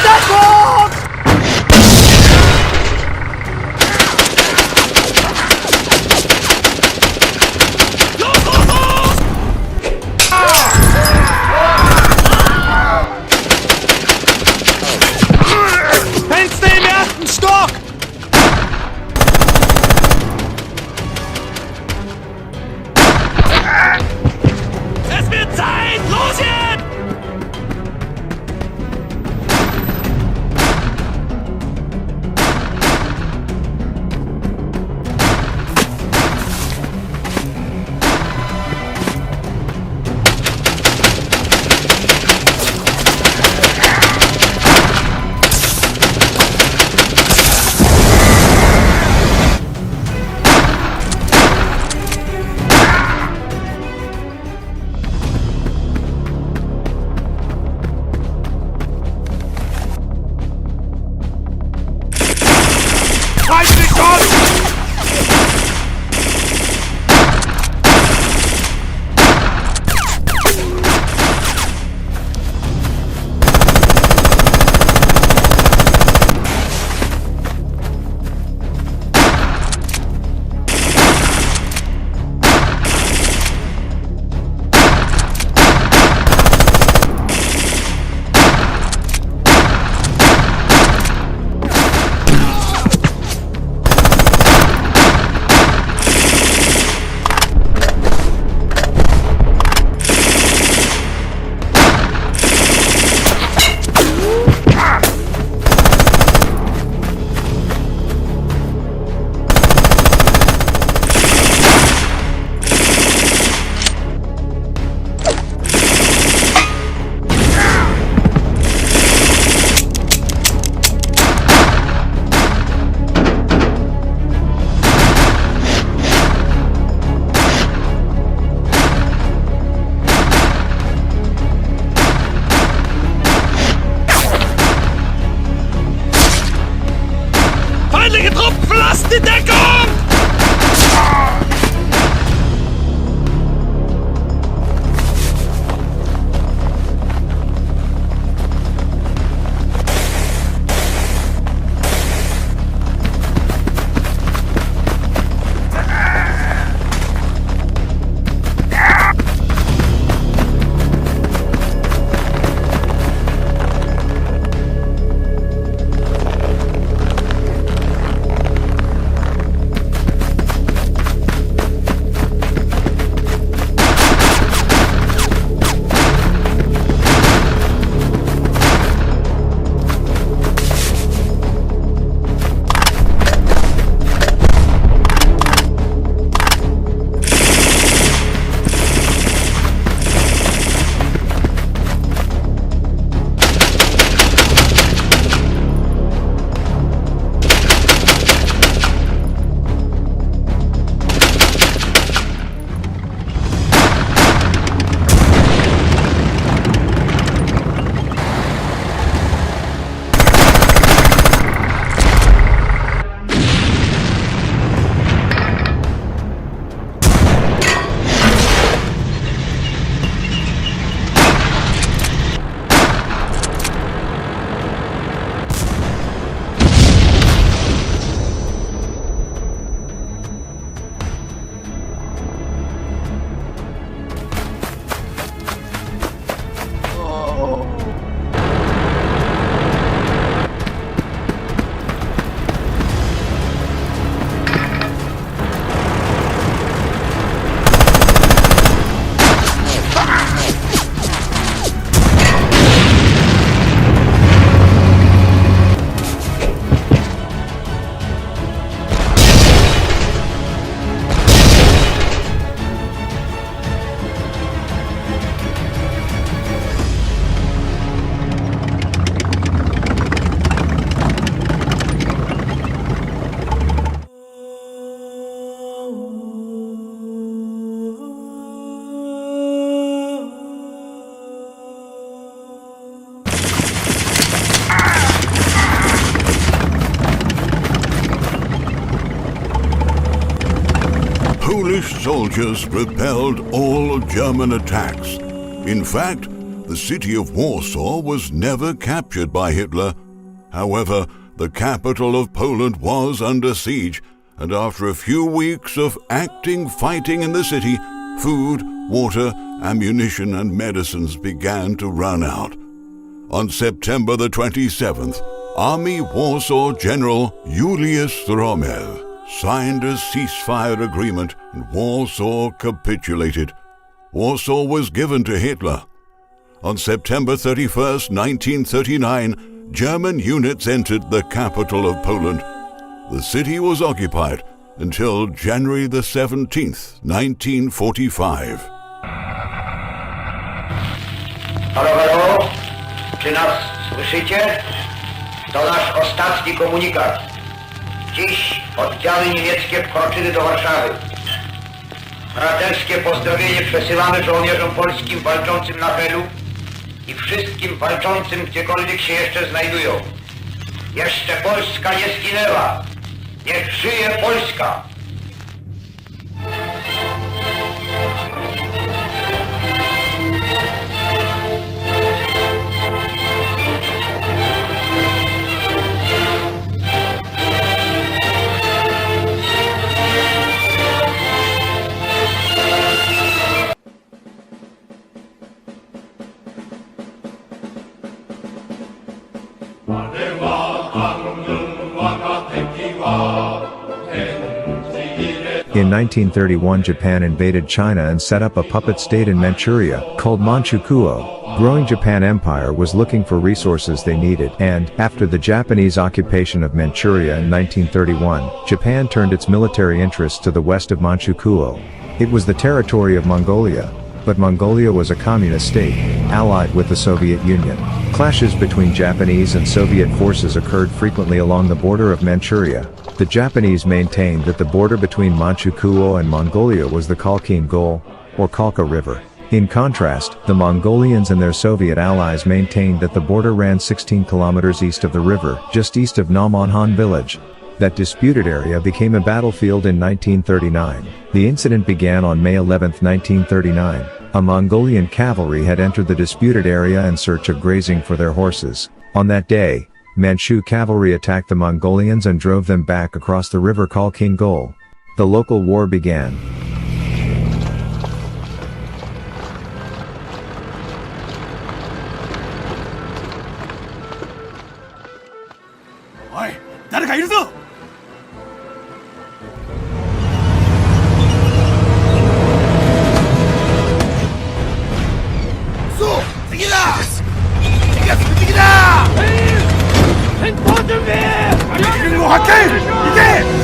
Deckung! Fenster im ersten Stock! Es wird Zeit! Los jetzt! Feindlich Gott! Feindliche Truppen verlassen die Deckung! Polish soldiers repelled all German attacks. In fact, The city of Warsaw was never captured by Hitler. However, the capital of Poland was under siege, and after a few weeks of active fighting in the city, food, water, ammunition, and medicines began to run out. On September the 27th, Army Warsaw General Julius Rommel signed a ceasefire agreement and Warsaw capitulated. Warsaw was given to Hitler. On September 31st, 1939, German units entered the capital of Poland. The city was occupied until January the 17th, 1945. Halo, halo? Czy nas słyszycie? To nasz ostatni komunikat. Dziś oddziały niemieckie wkroczyły do Warszawy. Braterskie pozdrowienie przesyłamy żołnierzom polskim walczącym na Helu i wszystkim walczącym gdziekolwiek się jeszcze znajdują. Jeszcze Polska nie zginęła. Niech żyje Polska! In 1931, Japan invaded China and set up a puppet state in Manchuria, called Manchukuo. Growing Japan Empire was looking for resources they needed, and, after the Japanese occupation of Manchuria in 1931, Japan turned its military interests to the west of Manchukuo. It was the territory of Mongolia, but Mongolia was a communist state, allied with the Soviet Union. Clashes between Japanese and Soviet forces occurred frequently along the border of Manchuria. The Japanese maintained that the border between Manchukuo and Mongolia was the Khalkhin Gol, or Khalkha River. In contrast, the Mongolians and their Soviet allies maintained that the border ran 16 kilometers east of the river, just east of Namonhan village. That disputed area became a battlefield in 1939. The incident began on May 11, 1939. A Mongolian cavalry had entered the disputed area in search of grazing for their horses. On that day, Manchu cavalry attacked the Mongolians and drove them back across the river Khalkhin Gol. The local war began. Oi, 誰かいるぞ! So, 次だ! 敵が敵だ! 戦闘準備! 敵軍を発見! 行け! 「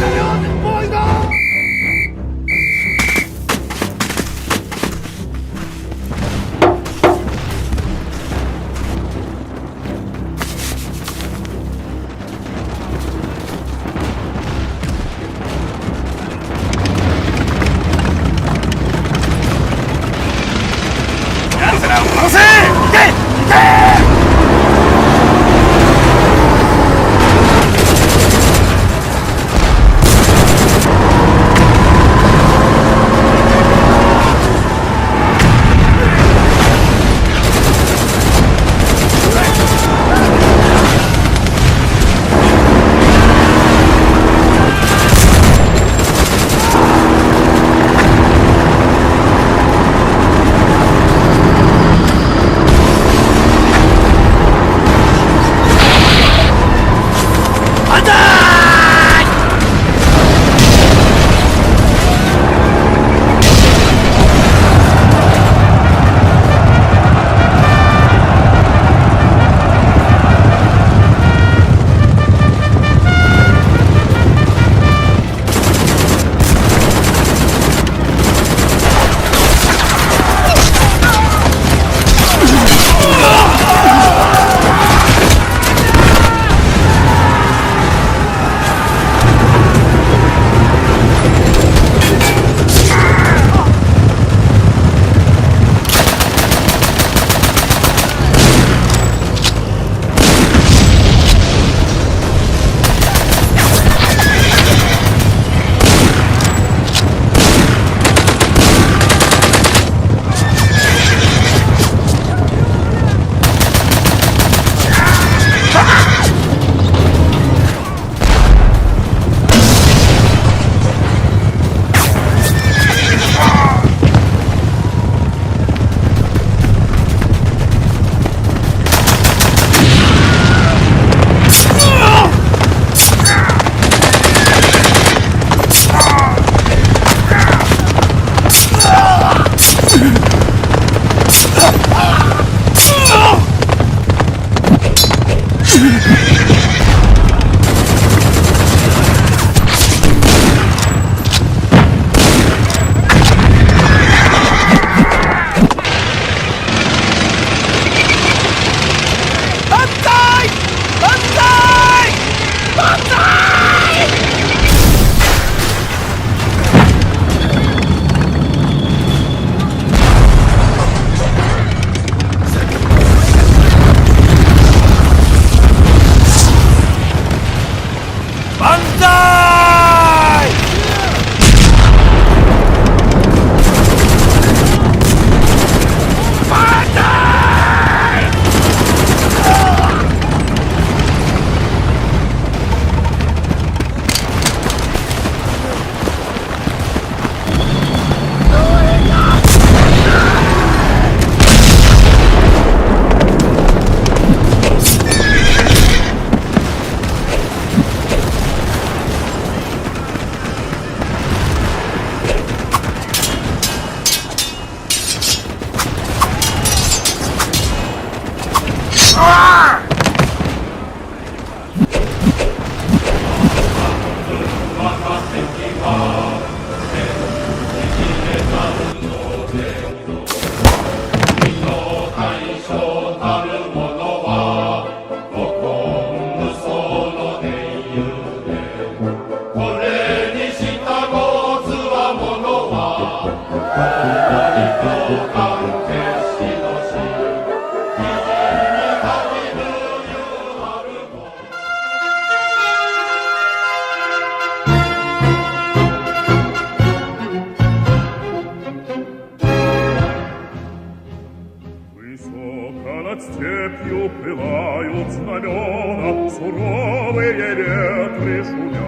Высоко над степью пылают знамена, суровые ветры шумят.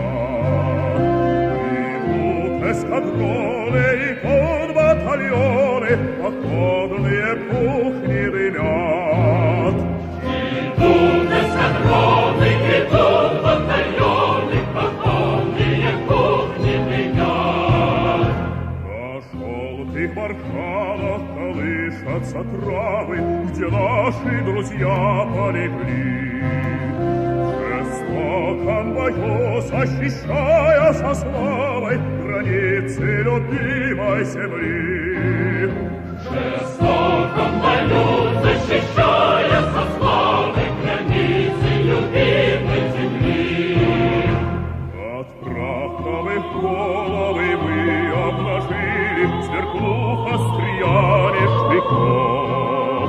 Идут эскадроны и конбатальоны, походные кухни дымят. Идут эскадроны и конбатальоны, походные кухни дымят. На желтых барханах колышатся травы, где наши друзья полегли. В жестоком бою, защищая со славой границы любимой земли. В жестоком бою, защищая со славой границы любимой земли. От праховых головы мы обнажили, сверкнув остриями штыков.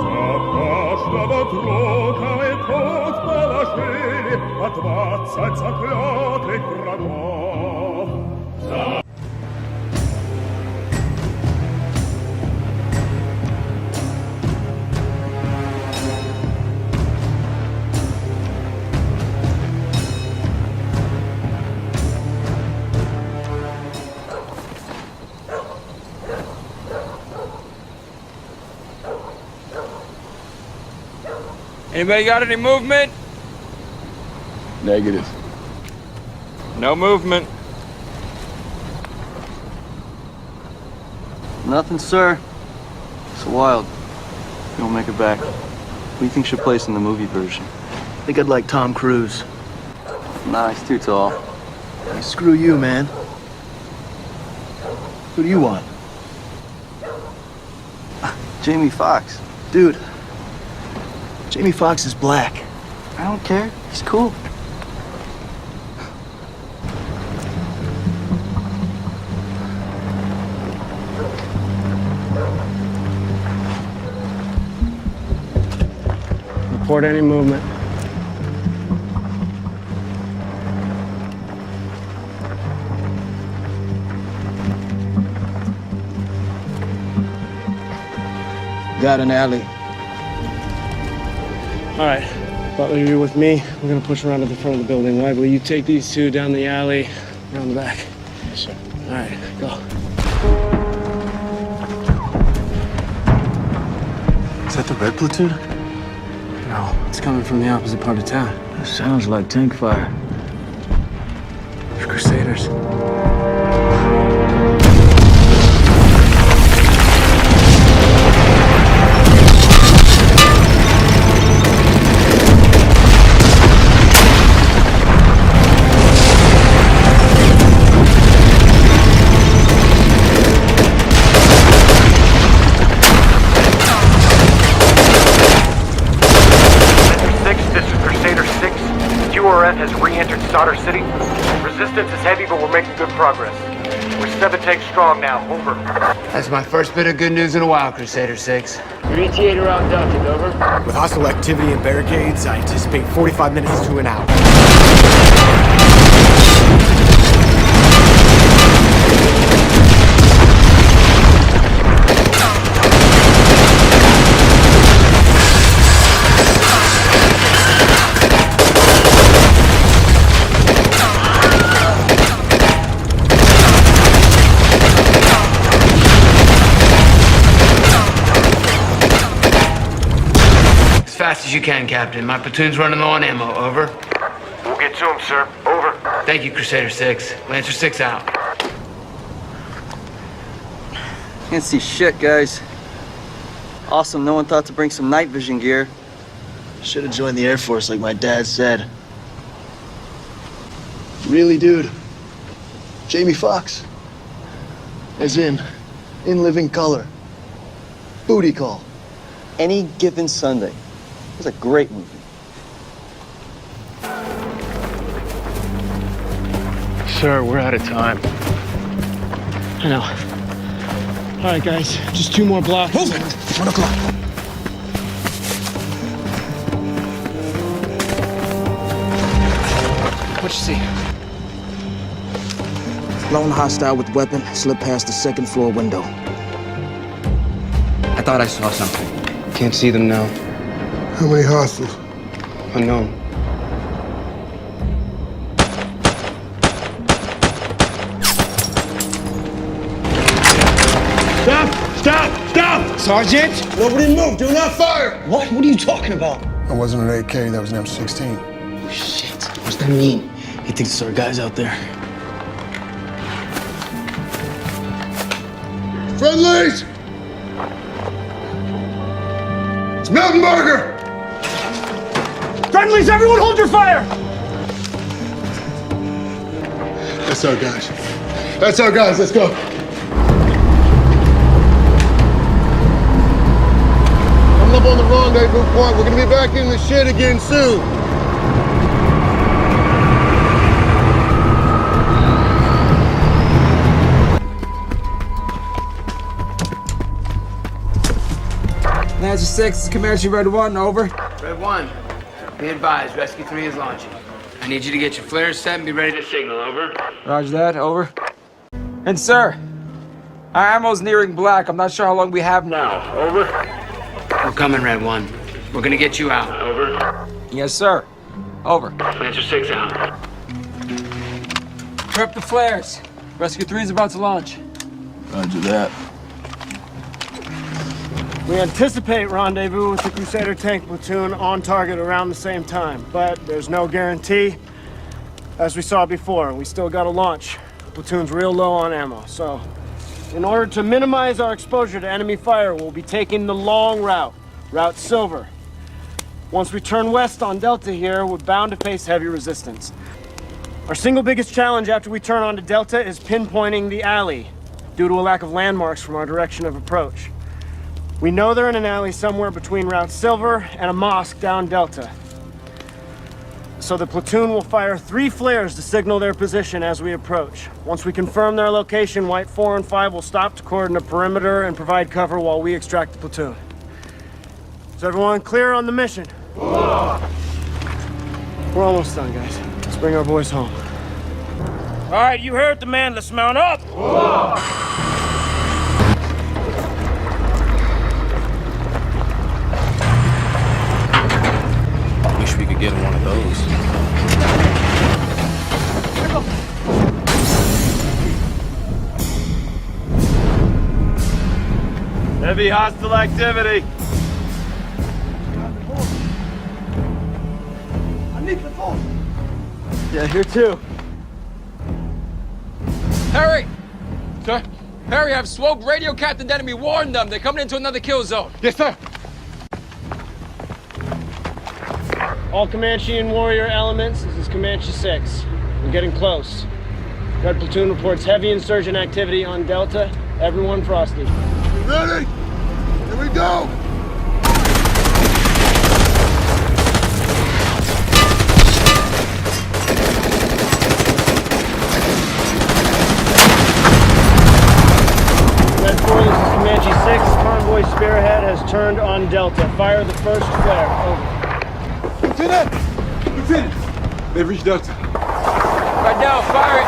За каждого друга мы тут положили по 20 заклятых врагов. Anybody got any movement? Negative. No movement. Nothing, sir. It's wild. You don't make it back. Who do you think should place in the movie version? I think I'd like Tom Cruise. Nah, he's too tall. Hey, screw you, man. Who do you want? Jamie Foxx. Dude, Jamie Foxx is black. I don't care. He's cool. Report any movement. Got an alley. All right, Butler, you're with me. We're gonna push around to the front of the building. Lively, you take these two down the alley, around the back. Yes, sir. All right, go. Is that the Red Platoon? No, it's coming from the opposite part of town. That sounds like tank fire. It's Crusaders. Has re-entered Stoddard City. Resistance is heavy, but we're making good progress. We're 7 tanks strong now. Over. That's my first bit of good news in a while, Crusader 6. Your ETA to Round Dungeon, over. With hostile activity and barricades, I anticipate 45 minutes to an hour. As fast as you can, Captain. My platoon's running low on ammo. Over. We'll get to him, sir. Over. Thank you, Crusader 6. Lancer 6 out. Can't see shit, guys. Awesome, no one thought to bring some night vision gear. Should have joined the Air Force like my dad said. Really, dude? Jamie Foxx. As in living color. Booty call. Any Given Sunday. It's a great movie. Sir, we're out of time. I know. All right, guys, just 2 more blocks. Move it! 1 o'clock. What you see? Lone hostile with weapon slipped past the 2nd floor window. I thought I saw something. Can't see them now. How many hostiles? Unknown. Stop! Sergeant! Nobody move! Do not fire! What? What are you talking about? That wasn't an AK, that was an M16. Oh, shit. What's that mean? He thinks there are guys out there. Friendlies! It's Miltenberger! Friendlies, everyone hold your fire! That's our guys. That's our guys, let's go. Coming up on the rendezvous point. We're gonna be back in the shit again soon. Nancy 6, this is Comanche Red 1, over. Red 1, be advised, Rescue 3 is launching. I need you to get your flares set and be ready to signal, over. Roger that, over. And sir, our ammo's nearing black. I'm not sure how long we have now. Over. We're coming, Red 1. We're gonna get you out. Over. Yes, sir. Over. Lancer 6 out. Prep the flares. Rescue 3 is about to launch. Roger that. We anticipate rendezvous with the Crusader tank platoon on target around the same time, but there's no guarantee. As we saw before, we still got to launch. Platoon's real low on ammo, so in order to minimize our exposure to enemy fire, we'll be taking the long route, Route Silver. Once we turn west on Delta here, we're bound to face heavy resistance. Our single biggest challenge after we turn onto Delta is pinpointing the alley, due to a lack of landmarks from our direction of approach. We know they're in an alley somewhere between Route Silver and a mosque down Delta. So the platoon will fire 3 flares to signal their position as we approach. Once we confirm their location, White 4 and 5 will stop to cordon a perimeter and provide cover while we extract the platoon. Is everyone clear on the mission? We're almost done, guys. Let's bring our boys home. All right, you heard the man. Let's mount up. Wish we could get one of those. Heavy hostile activity. Yeah, here too. Harry! Sir? Harry, I've swooped radio captain enemy. Warn them. They're coming into another kill zone. Yes, sir. All Comanche and Warrior elements, this is Comanche 6. We're getting close. Red Platoon reports heavy insurgent activity on Delta. Everyone frosty. Ready? Here we go. Red 4, this is Comanche 6. Convoy Spearhead has turned on Delta. Fire the first flare. Over. Lieutenant! Lieutenant! They've reached Delta. Right now, fire it.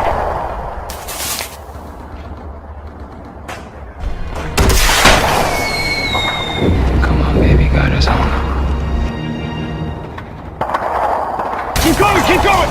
Come on, baby, got us home. Keep going! Keep going!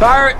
Fire it.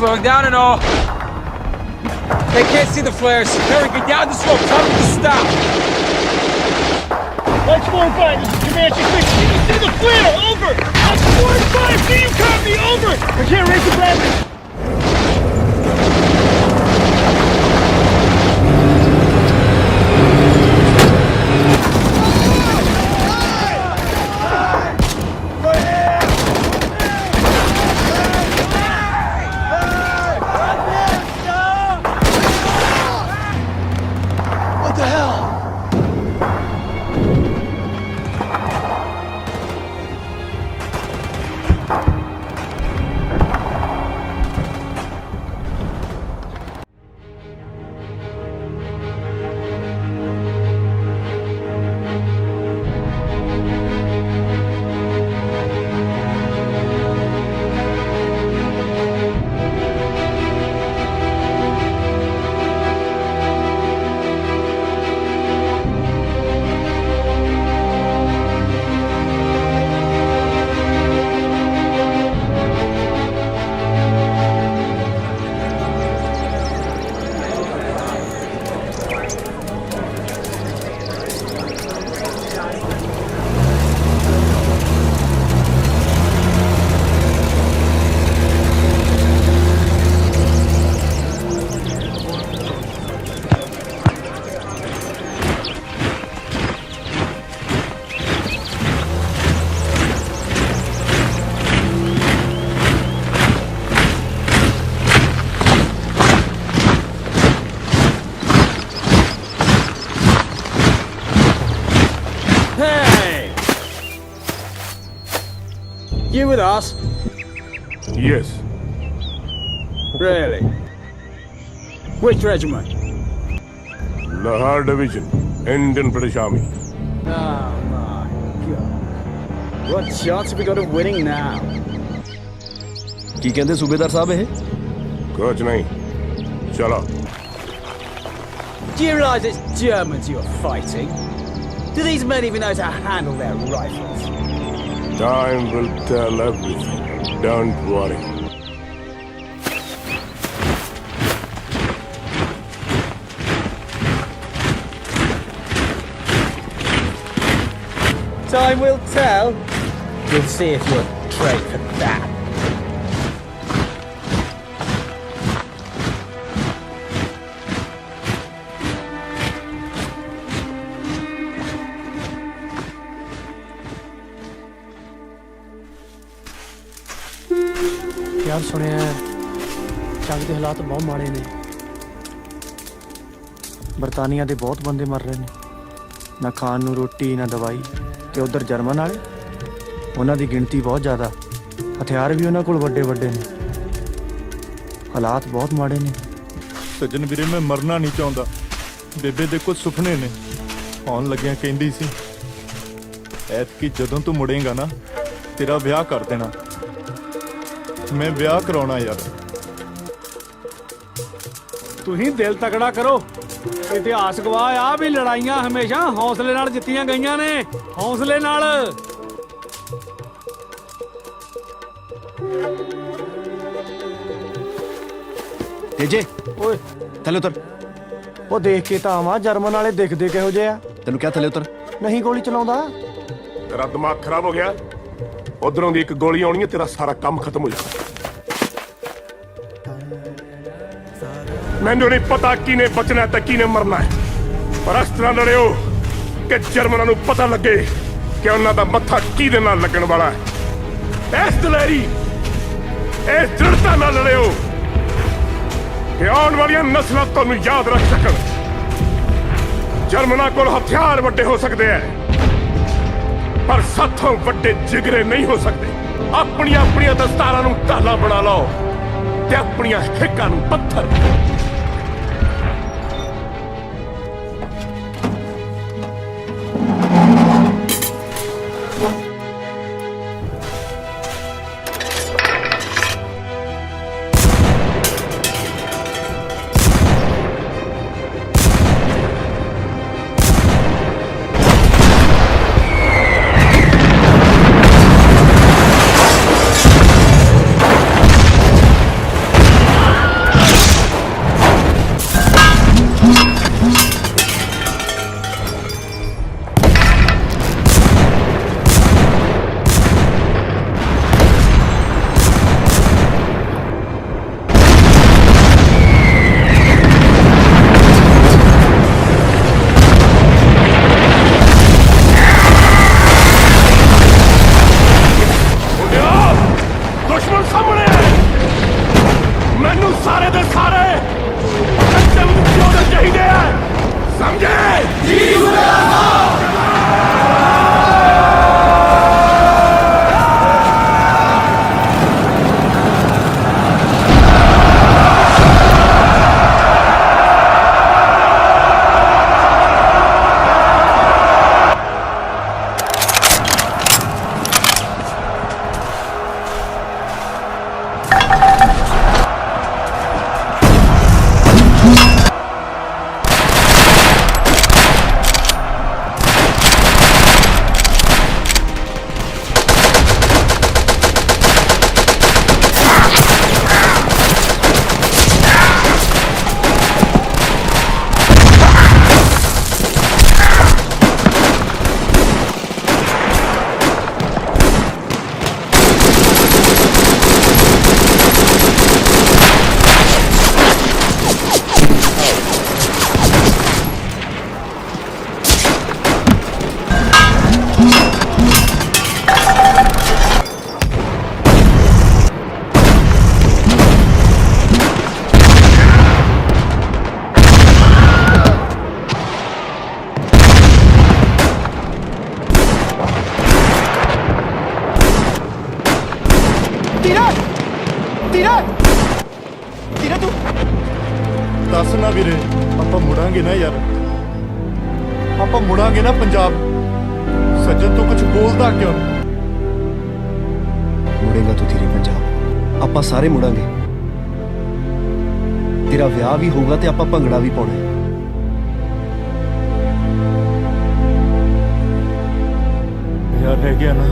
slowing down and all. They can't see the flares. Harry, get down the slope. Tell them to stop. Let's 4 and 5. This is Comanche 6. Can you see the flare? Over. Let's 4 and 5. Can you copy? Over. I can't raise the battery. What the hell? Hey! You with us? Yes. Really? Which regiment? Lahore Division, Indian British Army. Oh my god. What chance have we got of winning now? ਕੀ ਕਹਿੰਦੇ ਸੂਬੇਦਾਰ ਸਾਹਿਬ ਇਹ? कुछ नहीं. चलो. Do you realize it's Germans you're fighting? Do these men even know how to handle their rifles? Time will tell everything. Don't worry. Time will tell. We'll see if you're trained for that. ਯਾਰ ਸੁਣਿਆ ਜੰਗ ਦੇ ਹਾਲਾਤ ਬਹੁਤ ਮਾੜੇ ਨੇ। ਬਰਤਾਨੀਆ ਦੇ ਬਹੁਤ ਬੰਦੇ ਮਰ ਰਹੇ ਨੇ, ਨਾ ਖਾਣ ਨੂੰ ਰੋਟੀ ਨਾ ਦਵਾਈ। ਤੇ ਉਧਰ ਜਰਮਨ ਵਾਲੇ, ਉਹਨਾਂ ਦੀ ਗਿਣਤੀ ਬਹੁਤ ਜ਼ਿਆਦਾ, ਹਥਿਆਰ ਵੀ ਉਹਨਾਂ ਕੋਲ ਵੱਡੇ ਵੱਡੇ ਨੇ। ਹਾਲਾਤ ਬਹੁਤ ਮਾੜੇ ਨੇ। ਸੱਜਣ ਵੀਰੇ, ਮੈਂ ਮਰਨਾ ਨਹੀਂ ਚਾਹੁੰਦਾ। ਬੇਬੇ ਦੇ ਕੁਝ ਸੁਪਨੇ ਨੇ। ਆਉਣ ਲੱਗਿਆ ਕਹਿੰਦੀ ਸੀ ਐਤਕੀ ਜਦੋਂ ਤੂੰ ਮੁੜੇਂਗਾ ਨਾ, ਤੇਰਾ ਵਿਆਹ ਕਰ ਦੇਣਾ। ਮੈਂ ਵਿਆਹ ਕਰਾਉਣਾ ਯਾਰ। ਤੁਸੀਂ ਦਿਲ ਤਕੜਾ ਕਰੋ। ਇਤਿਹਾਸ ਗਵਾਹ ਆ ਵੀ ਲੜਾਈਆਂ ਹਮੇਸ਼ਾ ਹੌਸਲੇ ਨਾਲ ਜਿੱਤੀਆਂ ਗਈਆਂ ਨੇ। ਹੌਸਲੇ ਨਾਲ। ਤੇਜੇ ਓਏ ਥੱਲੇ ਉਤਰ। ਉਹ ਦੇਖ ਕੇ ਤਾਂ ਆਵਾਂ, ਜਰਮਨ ਵਾਲੇ ਦਿਖਦੇ ਕਿਹੋ ਜਿਹੇ ਆ। ਤੈਨੂੰ ਕਿਹਾ ਥੱਲੇ ਉਤਰ। ਨਹੀਂ ਗੋਲੀ ਚਲਾਉਂਦਾ। तेरा दिमाग खराब हो गया? उधरों की एक गोली आनी है, तेरा सारा काम खत्म हो जाना। मैंने नहीं पता किने बचना है ते किने मरना है, पर इस तरह लड़ियो कि जर्मनां नूं पता लगे कि उन्हां दा मत्था किहदे नाल लगण वाला है। इस दलेरी, इस दृढ़ता नाल लड़ियो कि आउण वालियां नस्लां तुहानूं याद रख सकण। जर्मनां कोल हथियार वड्डे हो सकदे हैं, पर साथों वड्डे जिगरे नहीं हो सकते। अपनी अपनी दस्तारां नूं ढाला बना लो ते अपनी हिक्कां नूं पत्थर। ਮੁੜਾਂਗੇ ਨਾ ਯਾਰ, ਆਪਾਂ ਮੁੜਾਂਗੇ ਨਾ ਪੰਜਾਬ। ਸੱਜਣ ਤੂੰ ਕੁਝ ਬੋਲਦਾ ਕਿਉਂ? ਮੁੜੇਗਾ ਤੂੰ ਧੀਰੇ ਪੰਜਾਬ, ਆਪਾਂ ਸਾਰੇ ਮੁੜਾਂਗੇ। ਤੇਰਾ ਵਿਆਹ ਵੀ ਹੋਊਗਾ ਤੇ ਆਪਾਂ ਭੰਗੜਾ ਵੀ ਪਾਉਣਾ ਹੈ। ਯਾਰ ਰਹਿ ਗਿਆ ਨਾ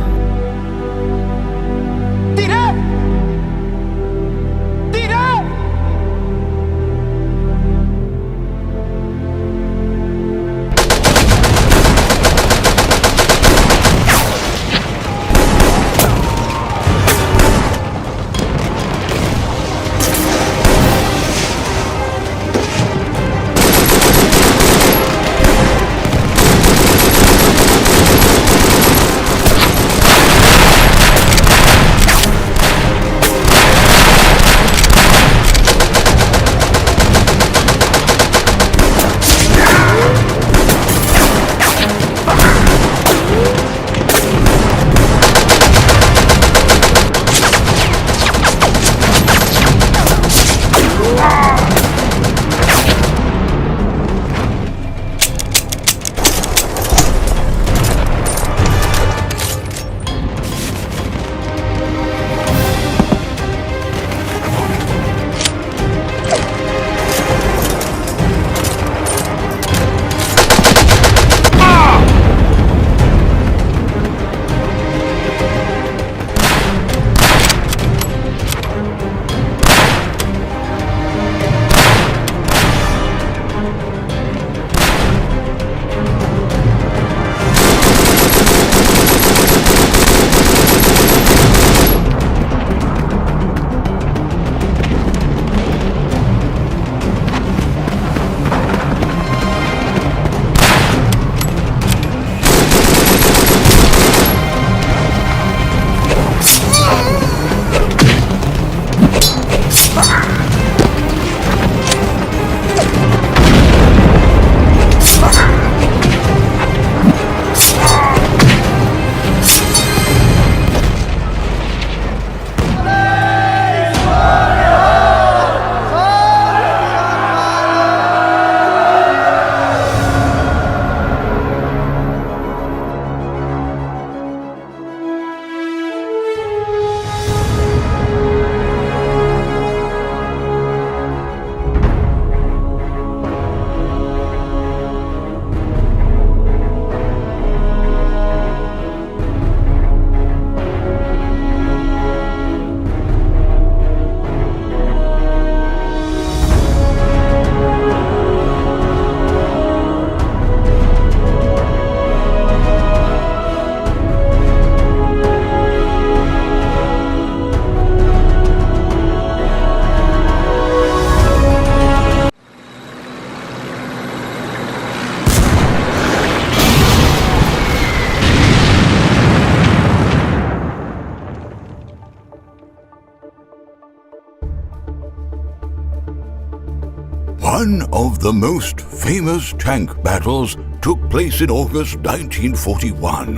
One of the most famous tank battles took place in August 1941.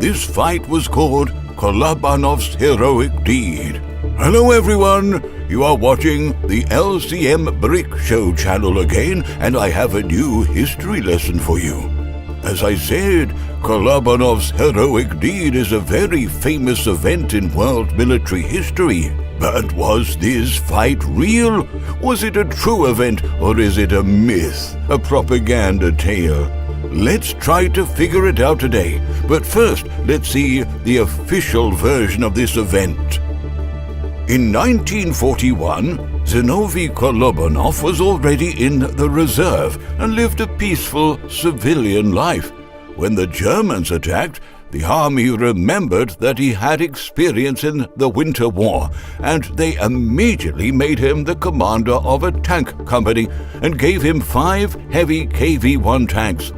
This fight was called Kolobanov's Heroic Deed. Hello everyone, you are watching the LCM Brick Show channel again, and I have a new history lesson for you. As I said, Kolobanov's Heroic Deed is a very famous event in world military history. But was this fight real? Was it a true event, or is it a myth, a propaganda tale? Let's try to figure it out today. But first, let's see the official version of this event. In 1941, Zinovy Kolobanov was already in the reserve and lived a peaceful civilian life. When the Germans attacked, the army remembered that he had experience in the Winter War, and they immediately made him the commander of a tank company and gave him 5 heavy KV-1 tanks.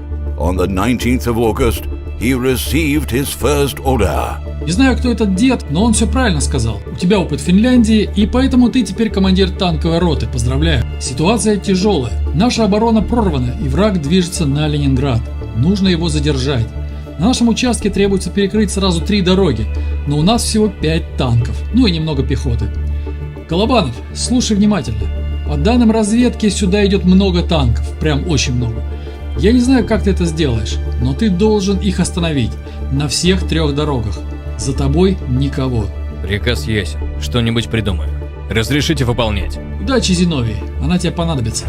On the 19th of August, he received his first order. Не знаю, кто этот дед, но он все правильно сказал. У тебя опыт Финляндии, и поэтому ты теперь командир танковой роты. Поздравляю. Ситуация тяжелая. Наша оборона прорвана, и враг движется на Ленинград. Нужно его задержать. На нашем участке требуется перекрыть сразу 3 дороги, но у нас всего 5 танков, ну и немного пехоты. Колобанов, слушай внимательно. По данным разведки, сюда идет много танков, прям очень много. Я не знаю, как ты это сделаешь, но ты должен их остановить на всех 3 дорогах. За тобой никого. Приказ ясен. Что-нибудь придумаю. Разрешите выполнять. Удачи, Зиновий, она тебе понадобится.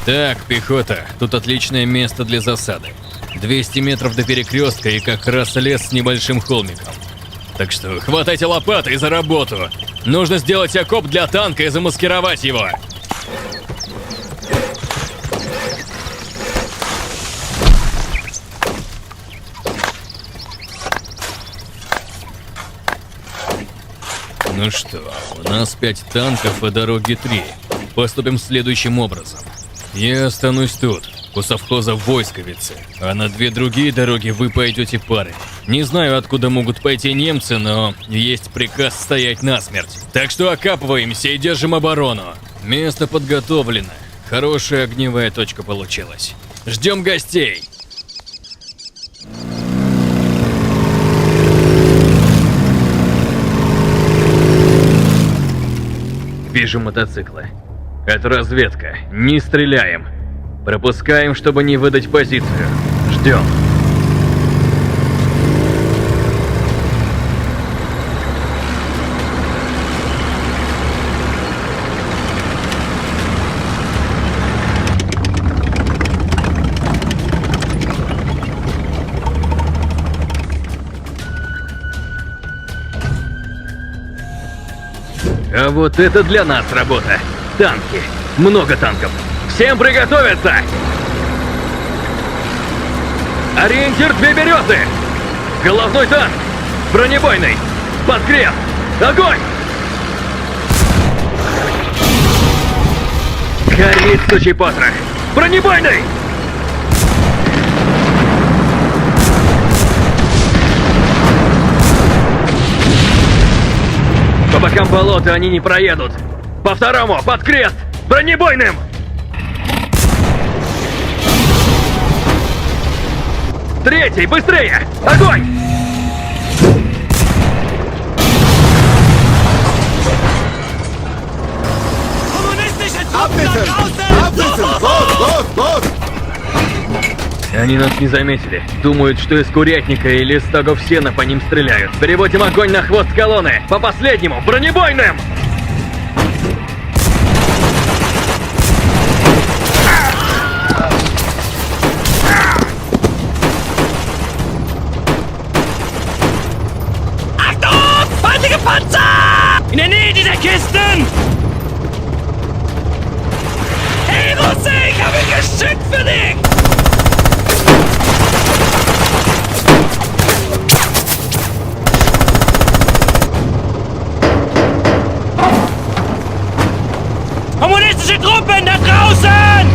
Так, пехота, тут отличное место для засады. 200 метров до перекрестка и как раз лес с небольшим холмиком. Так что хватайте лопаты и за работу. Нужно сделать окоп для танка и замаскировать его. Ну что, у нас 5 танков и дороги 3. Поступим следующим образом. Я останусь тут, у совхоза в Войсковице, а на 2 другие дороги вы пойдете парой. Не знаю, откуда могут пойти немцы, но есть приказ стоять насмерть. Так что окапываемся и держим оборону. Место подготовлено. Хорошая огневая точка получилась. Ждем гостей. Вижу мотоциклы. Это разведка. Не стреляем. Пропускаем, чтобы не выдать позицию. Ждем. А вот это для нас работа. Танки. Много танков. Всем приготовиться! Ориентир 2 березы! Головной танк! Бронебойный! Подкрест! Огонь! Горит сучий потрох! Бронебойный! По бокам болота они не проедут. По второму, под крест! Бронебойным! Третий, быстрее! Огонь! Они нас не заметили. Думают, что из курятника или стогов сена по ним стреляют. Переводим огонь на хвост колонны. По последнему, бронебойным! In der Nähe dieser Kisten! Hey, Russe, ich habe ein Geschütz für dich! Kommunistische Truppen da draußen!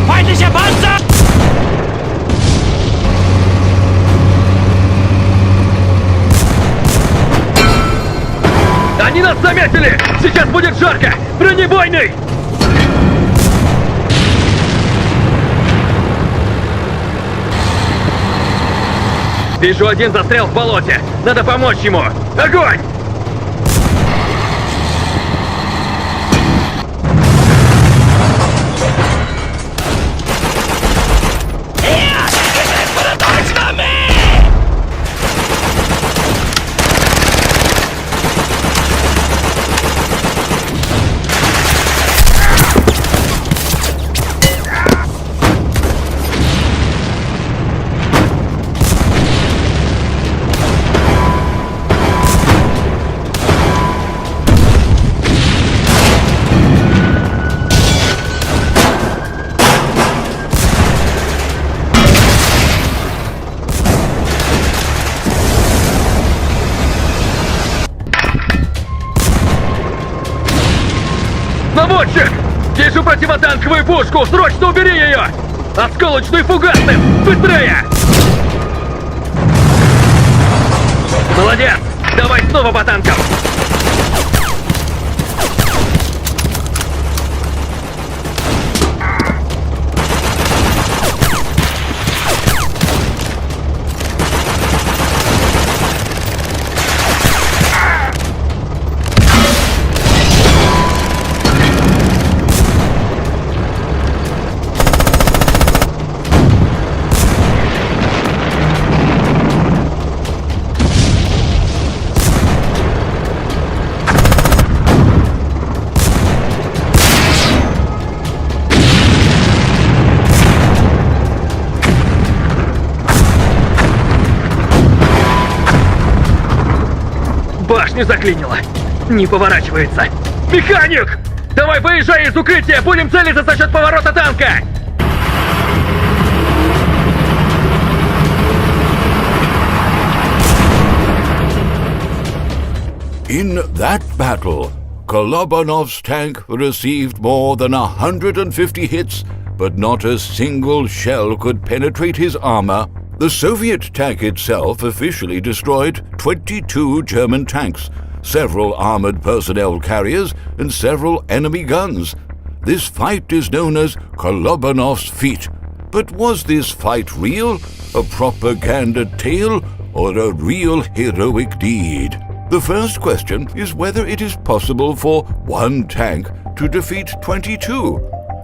Feindlicher Panzer! Они нас заметили! Сейчас будет жарко! Бронебойный! Вижу, один застрял в болоте! Надо помочь ему! Огонь! Наводчик! Вижу противотанковую пушку! Срочно убери ее! Осколочную фугасным! Быстрее! Молодец! Давай снова по танкам! Башню заклинило. Не поворачивается. Механик! Давай выезжай из укрытия! Будем целиться за счет поворота танка! In that battle, Kolobanov's tank received more than 150 hits, but not a single shell could penetrate his armor. The Soviet tank itself officially destroyed 22 German tanks, several armored personnel carriers, and several enemy guns. This fight is known as Kolobanov's feat. But was this fight real, a propaganda tale, or a real heroic deed? The first question is whether it is possible for one tank to defeat 22.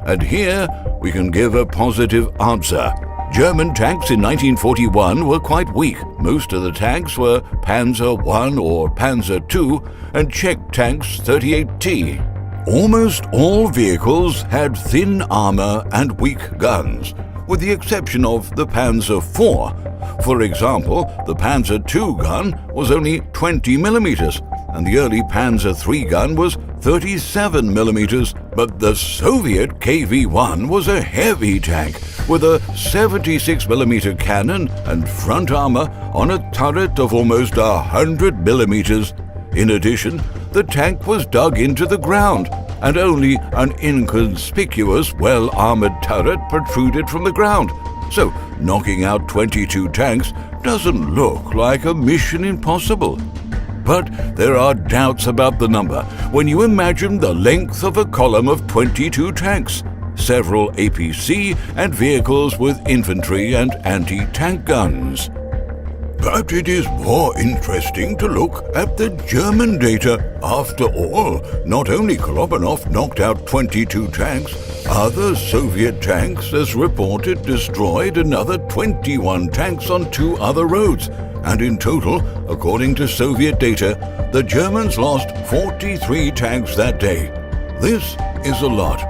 And here we can give a positive answer. German tanks in 1941 were quite weak. Most of the tanks were Panzer I or Panzer II and Czech tanks 38T. Almost all vehicles had thin armor and weak guns, with the exception of the Panzer IV. For example, the Panzer II gun was only 20 millimeters, and the early Panzer III gun was 37 millimeters, but the Soviet KV-1 was a heavy tank with a 76 millimeter cannon and front armor on a turret of almost 100 millimeters. In addition, the tank was dug into the ground, and only an inconspicuous, well-armored turret protruded from the ground. So, knocking out 22 tanks doesn't look like a mission impossible. But there are doubts about the number when you imagine the length of a column of 22 tanks, several APC, and vehicles with infantry and anti-tank guns. But it is more interesting to look at the German data. After all, not only Kolobanov knocked out 22 tanks, other Soviet tanks, as reported, destroyed another 21 tanks on 2 other roads. And in total, according to Soviet data, the Germans lost 43 tanks that day. This is a lot.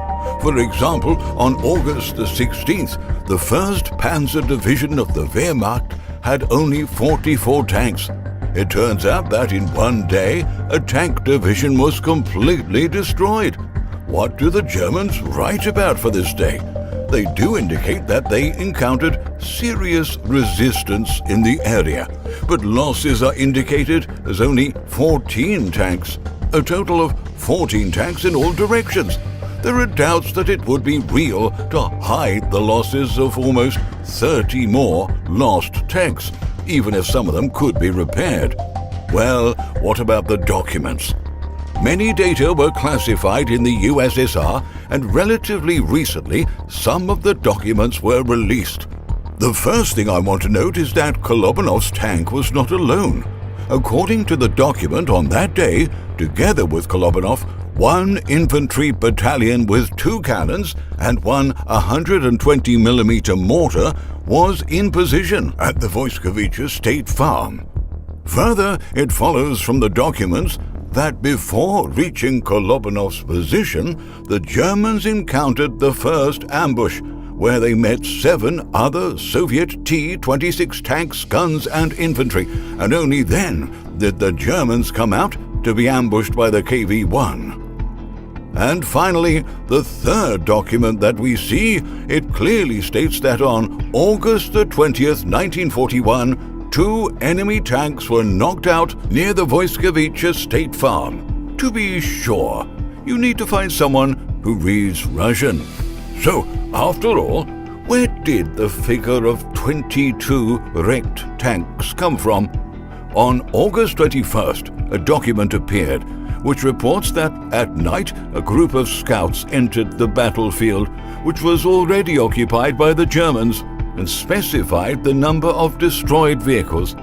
For example, on August the 16th, the 1st Panzer Division of the Wehrmacht had only 44 tanks. It turns out that in one day, a tank division was completely destroyed. What do the Germans write about for this day? They do indicate that they encountered serious resistance in the area, but losses are indicated as only 14 tanks, a total of 14 tanks in all directions. There are doubts that it would be real to hide the losses of almost 30 more lost tanks, even if some of them could be repaired. Well, what about the documents? Many data were classified in the USSR, and relatively recently, some of the documents were released. The first thing I want to note is that Kolobanov's tank was not alone. According to the document on that day, together with Kolobanov, one infantry battalion with 2 cannons and one 120mm mortar was in position at the Voiskovice State Farm. Further, it follows from the documents that before reaching Kolobanov's position, the Germans encountered the first ambush, where they met 7 other Soviet T-26 tanks, guns, and infantry, and only then did the Germans come out to be ambushed by the KV-1. And finally, the third document that we see, it clearly states that on August the 20th, 1941, 2 enemy tanks were knocked out near the Voiskovice State Farm. To be sure, you need to find someone who reads Russian. So, after all, where did the figure of 22 wrecked tanks come from? On August 21st, a document appeared which reports that at night a group of scouts entered the battlefield, which was already occupied by the Germans, and specified the number of destroyed vehicles.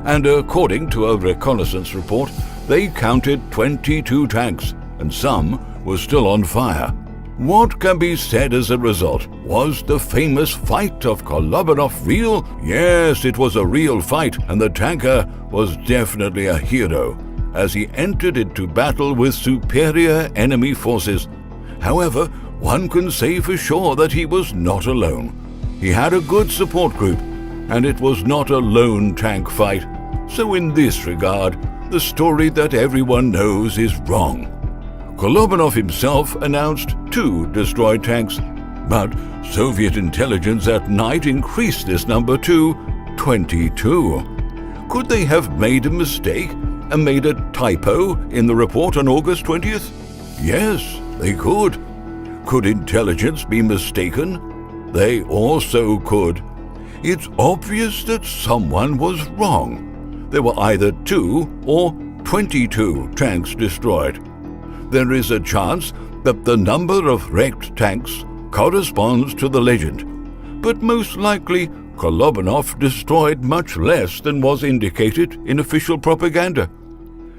And according to a reconnaissance report, they counted 22 tanks, and some were still on fire. What can be said as a result? Was the famous fight of Kolobanov real? Yes, it was a real fight, and the tanker was definitely a hero, as he entered into battle with superior enemy forces. However, one can say for sure that he was not alone. He had a good support group, and it was not a lone tank fight. So in this regard, the story that everyone knows is wrong. Kolobanov himself announced 2 destroyed tanks, but Soviet intelligence at night increased this number to 22. Could they have made a mistake and made a typo in the report on August 20th? Yes, they could. Could intelligence be mistaken? They also could. It's obvious that someone was wrong. There were either 2 or 22 tanks destroyed. There is a chance that the number of wrecked tanks corresponds to the legend, but most likely Kolobanov destroyed much less than was indicated in official propaganda.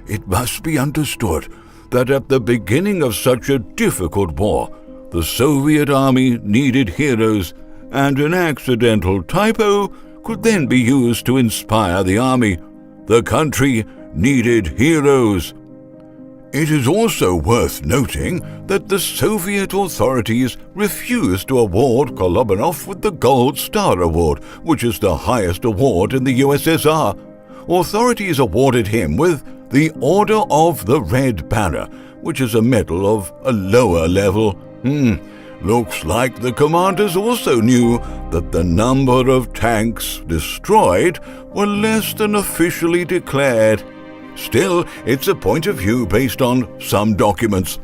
It must be understood that at the beginning of such a difficult war, the Soviet army needed heroes, and an accidental typo could then be used to inspire the army. The country needed heroes. It is also worth noting that the Soviet authorities refused to award Kolobanov with the Gold Star Award, which is the highest award in the USSR. Authorities awarded him with the Order of the Red Banner, which is a medal of a lower level. Looks like the commanders also knew that the number of tanks destroyed were less than officially declared. Still, it's a point of view based on some documents.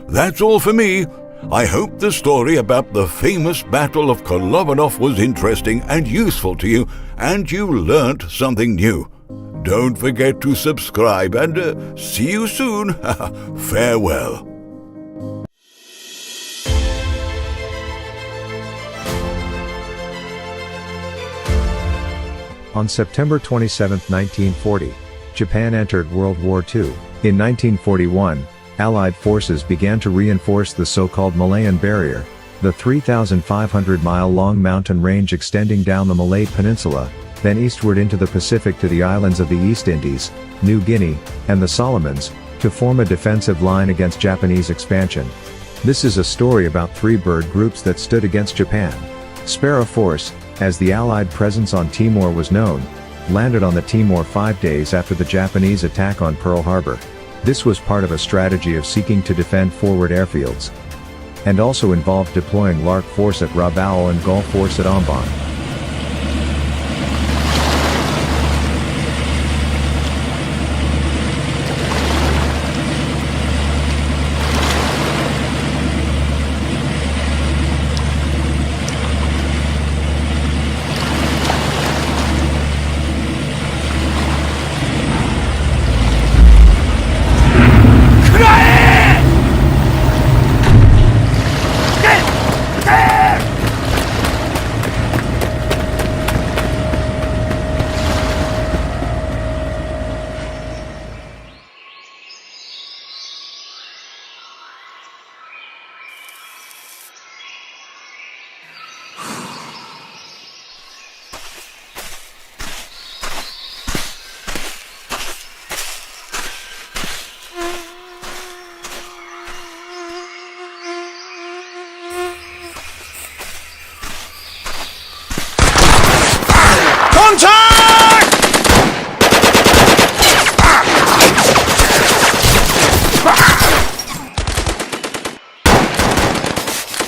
That's all for me. I hope the story about the famous Battle of Kolobanov was interesting and useful to you, and you learnt something new. Don't forget to subscribe, and see you soon. Farewell. On September 27, 1940, Japan entered World War II. In 1941, Allied forces began to reinforce the so-called Malayan Barrier, the 3,500-mile-long mountain range extending down the Malay Peninsula, then eastward into the Pacific to the islands of the East Indies, New Guinea, and the Solomons, to form a defensive line against Japanese expansion. This is a story about 3 bird groups that stood against Japan. Sparrow Force, as the Allied presence on Timor was known, landed on the Timor 5 days after the Japanese attack on Pearl Harbor. This was part of a strategy of seeking to defend forward airfields, and also involved deploying Lark Force at Rabaul and Gulf Force at Ombang.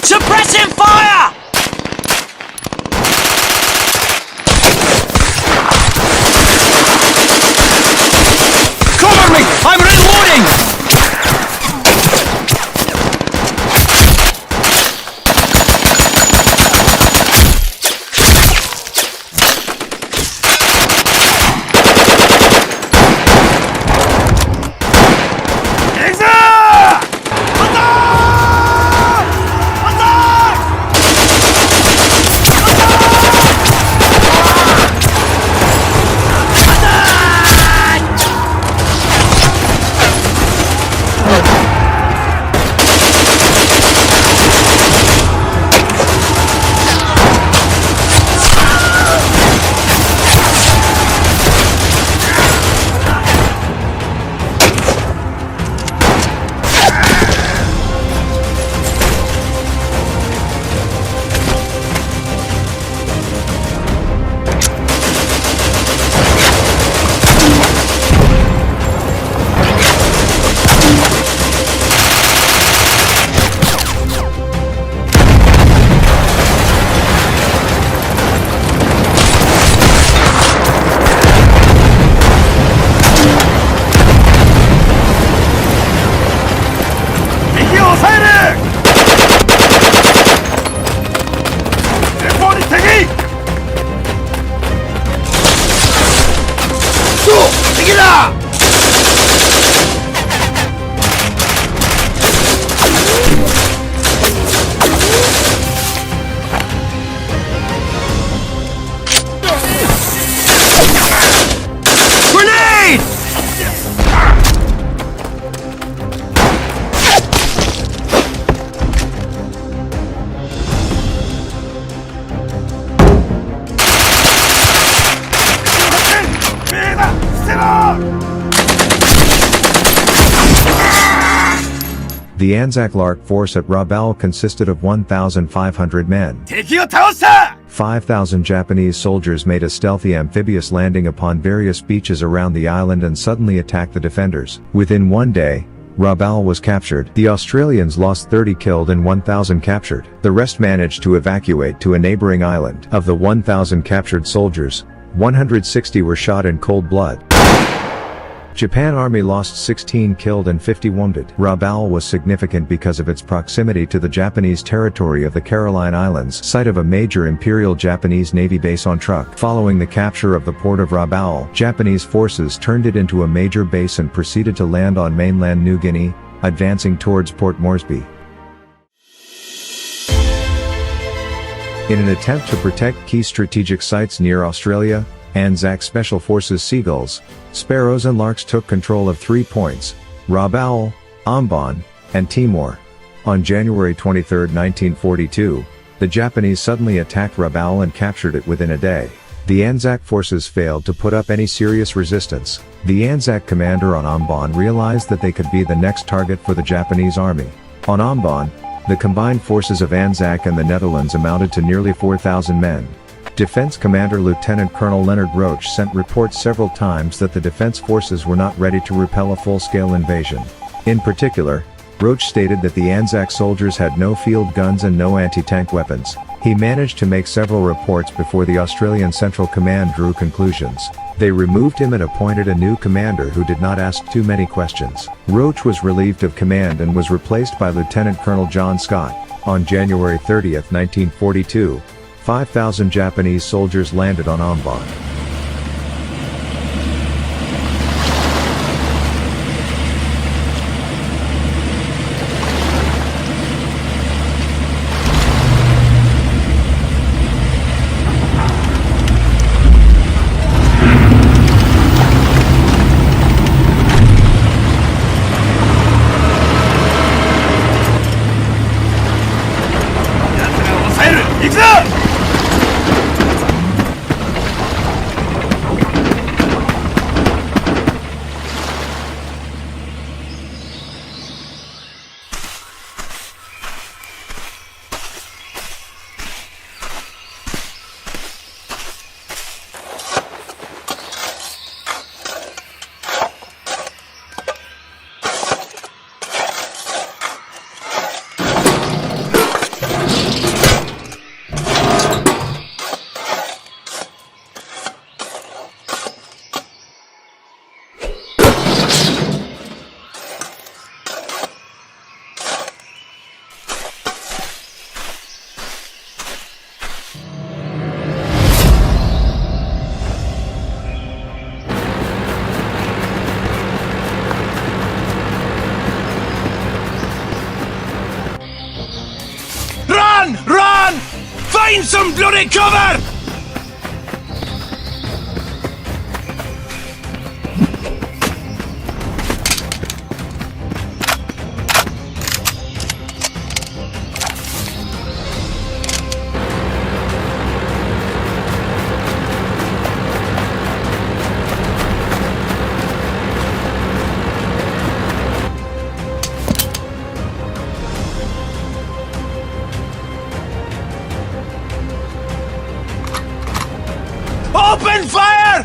Suppressing fire! Cover me! I'm reloading! The Anzac Lark force at Rabaul consisted of 1,500 men. 敵を倒した 5,000 Japanese soldiers made a stealthy amphibious landing upon various beaches around the island and suddenly attacked the defenders. Within one day, Rabaul was captured. The Australians lost 30 killed and 1,000 captured. The rest managed to evacuate to a neighboring island. Of the 1,000 captured soldiers, 160 were shot in cold blood. Japan Army lost 16 killed and 50 wounded. Rabaul was significant because of its proximity to the Japanese territory of the Caroline Islands, site of a major Imperial Japanese Navy base on Truk. Following the capture of the port of Rabaul, Japanese forces turned it into a major base and proceeded to land on mainland New Guinea, advancing towards Port Moresby. In an attempt to protect key strategic sites near Australia, Anzac Special Forces Seagulls, Sparrows and Larks took control of 3 points: Rabaul, Ambon, and Timor. On January 23, 1942, the Japanese suddenly attacked Rabaul and captured it within a day. The Anzac forces failed to put up any serious resistance. The Anzac commander on Ambon realized that they could be the next target for the Japanese army. On Ambon, the combined forces of Anzac and the Netherlands amounted to nearly 4,000 men. Defense Commander Lieutenant Colonel Leonard Roach sent reports several times that the defense forces were not ready to repel a full-scale invasion. In particular, Roach stated that the Anzac soldiers had no field guns and no anti-tank weapons. He managed to make several reports before the Australian Central Command drew conclusions. They removed him and appointed a new commander who did not ask too many questions. Roach was relieved of command and was replaced by Lieutenant Colonel John Scott. On January 30, 1942, 5,000 Japanese soldiers landed on Ambon. Run! Find some bloody cover! Open fire!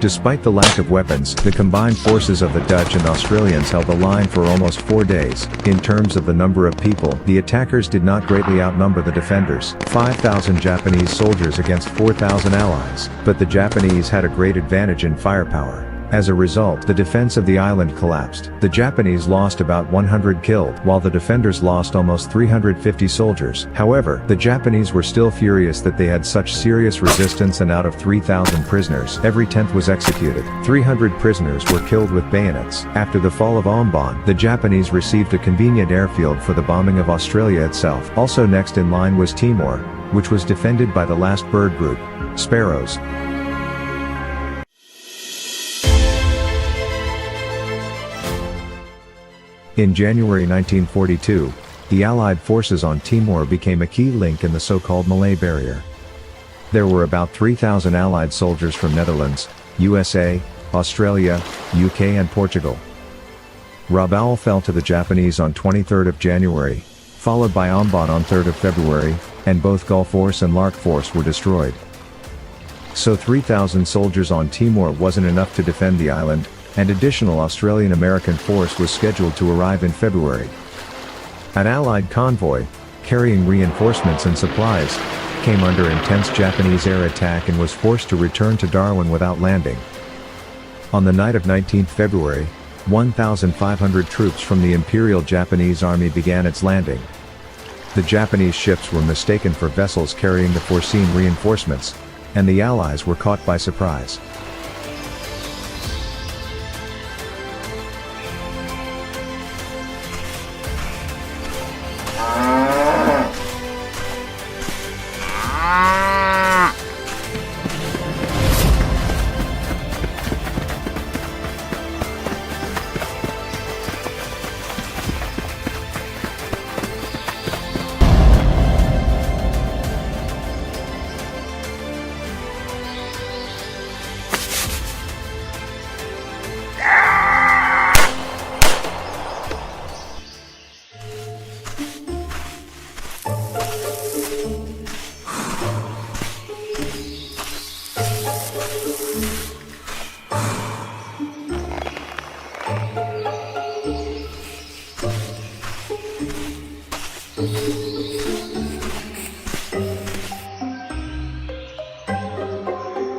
Despite the lack of weapons, the combined forces of the Dutch and Australians held the line for almost 4 days. In terms of the number of people, the attackers did not greatly outnumber the defenders, 5,000 Japanese soldiers against 4,000 Allies, but the Japanese had a great advantage in firepower. As a result, the defense of the island collapsed. The Japanese lost about 100 killed, while the defenders lost almost 350 soldiers. However, the Japanese were still furious that they had such serious resistance, and out of 3,000 prisoners, every 10th was executed. 300 prisoners were killed with bayonets. After the fall of Ombon, the Japanese received a convenient airfield for the bombing of Australia itself. Also next in line was Timor, which was defended by the last bird group, sparrows. In January 1942, the Allied forces on Timor became a key link in the so-called Malay Barrier. There were about 3,000 Allied soldiers from Netherlands, USA, Australia, UK and Portugal. Rabaul fell to the Japanese on 23rd of January, followed by Ombon on 3rd of February, and both Gulf Force and Lark Force were destroyed. So 3,000 soldiers on Timor wasn't enough to defend the island, and additional Australian-American force was scheduled to arrive in February. An Allied convoy, carrying reinforcements and supplies, came under intense Japanese air attack and was forced to return to Darwin without landing. On the night of 19 February, 1,500 troops from the Imperial Japanese Army began its landing. The Japanese ships were mistaken for vessels carrying the foreseen reinforcements, and the Allies were caught by surprise.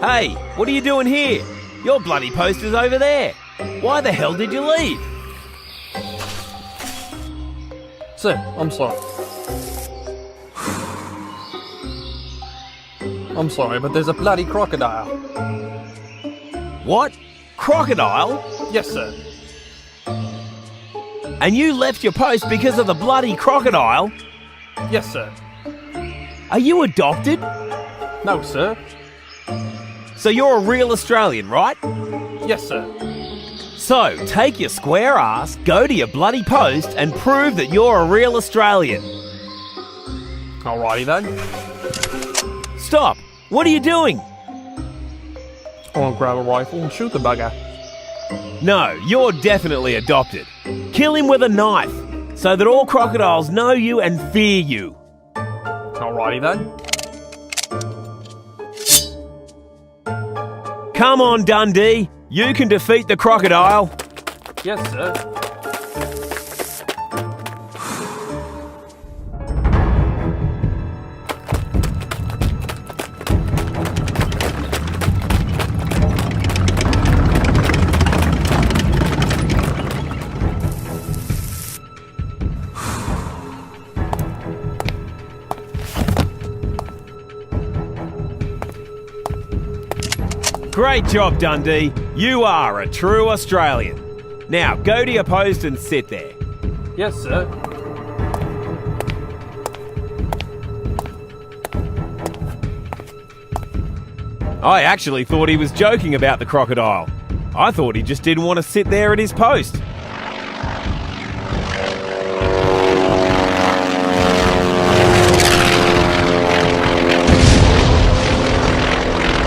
Hey, what are you doing here? Your bloody post is over there. Why the hell did you leave? Sir, I'm sorry. I'm sorry, but there's a bloody crocodile. What? Crocodile? Yes, sir. And you left your post because of the bloody crocodile? Yes, sir. Are you adopted? No, sir. So you're a real Australian, right? Yes, sir. So, take your square ass, go to your bloody post, and prove that you're a real Australian. Alrighty then. Stop! What are you doing? I want to grab a rifle and shoot the bugger. No, you're definitely adopted. Kill him with a knife, so that all crocodiles know you and fear you. Alrighty then. Come on, Dundee. You can defeat the crocodile. Yes, sir. Great job, Dundee. You are a true Australian. Now, go to your post and sit there. Yes, sir. I actually thought he was joking about the crocodile. I thought he just didn't want to sit there at his post.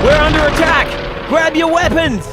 We're under attack! Grab your weapons!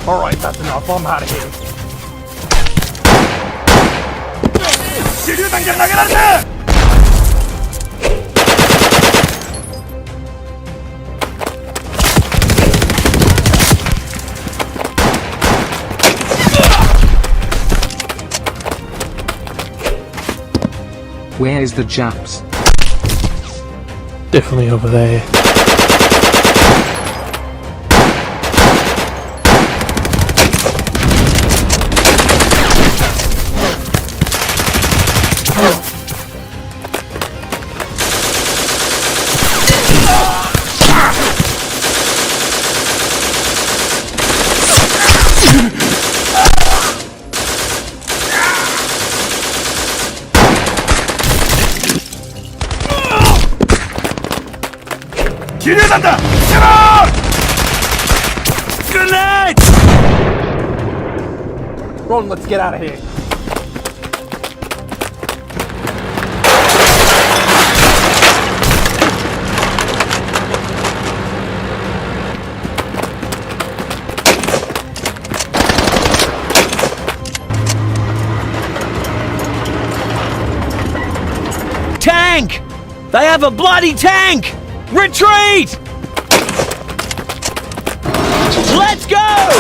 All right, that's enough. I'm out of here. Where is the Japs? Definitely over there. 기대한다! Grenade! Ron, let's get out of here. Tank! They have a bloody tank! Retreat! Let's go!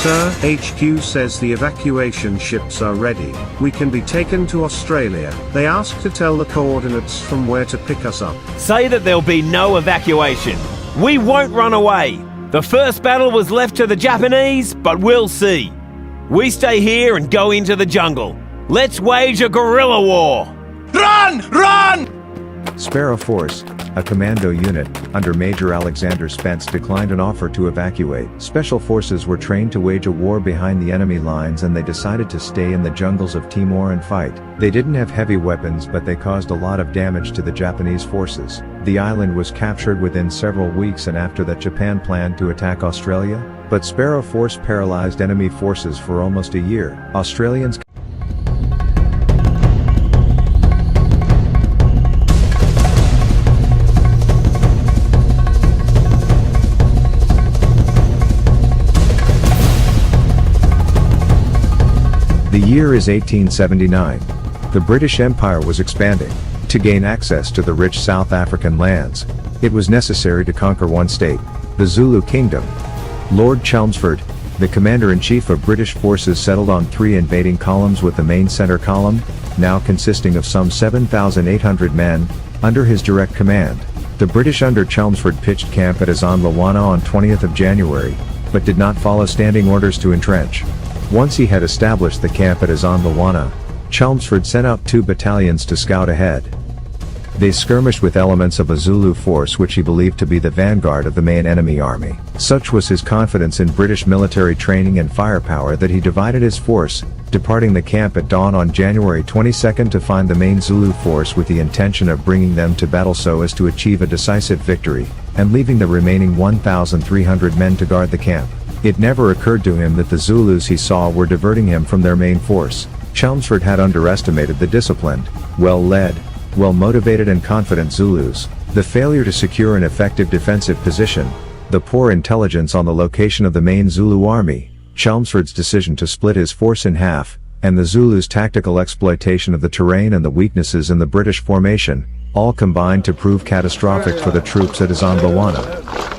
Sir, HQ says the evacuation ships are ready. We can be taken to Australia. They ask to tell the coordinates from where to pick us up. Say that there'll be no evacuation. We won't run away. The first battle was left to the Japanese, but we'll see. We stay here and go into the jungle. Let's wage a guerrilla war. Run! Run! Sparrow Force, a commando unit, under Major Alexander Spence, declined an offer to evacuate. Special forces were trained to wage a war behind the enemy lines, and they decided to stay in the jungles of Timor and fight. They didn't have heavy weapons, but they caused a lot of damage to the Japanese forces. The island was captured within several weeks, and after that Japan planned to attack Australia, but Sparrow Force paralyzed enemy forces for almost a year. Australians The year is 1879. The British Empire was expanding. To gain access to the rich South African lands, it was necessary to conquer one state, the Zulu Kingdom. Lord Chelmsford, the commander-in-chief of British forces, settled on 3 invading columns, with the main center column, now consisting of some 7,800 men, under his direct command. The British under Chelmsford pitched camp at Azanlawana on 20th of January, but did not follow standing orders to entrench. Once he had established the camp at Azanlawana, Chelmsford sent out 2 battalions to scout ahead. They skirmished with elements of a Zulu force which he believed to be the vanguard of the main enemy army. Such was his confidence in British military training and firepower that he divided his force, departing the camp at dawn on January 22 to find the main Zulu force with the intention of bringing them to battle so as to achieve a decisive victory, and leaving the remaining 1,300 men to guard the camp. It never occurred to him that the Zulus he saw were diverting him from their main force. Chelmsford had underestimated the disciplined, well-led, well-motivated and confident Zulus, the failure to secure an effective defensive position, the poor intelligence on the location of the main Zulu army, Chelmsford's decision to split his force in half, and the Zulus' tactical exploitation of the terrain and the weaknesses in the British formation, all combined to prove catastrophic for the troops at Azanlawana.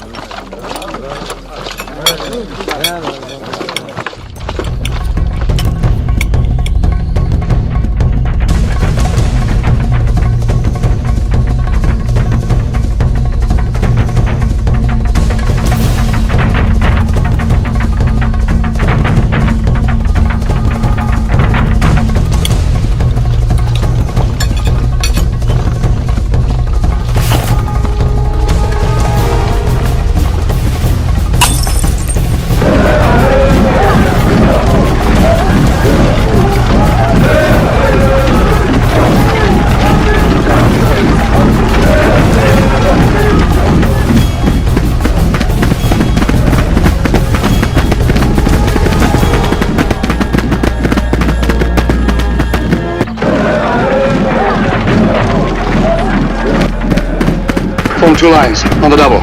Form two lines, on the double.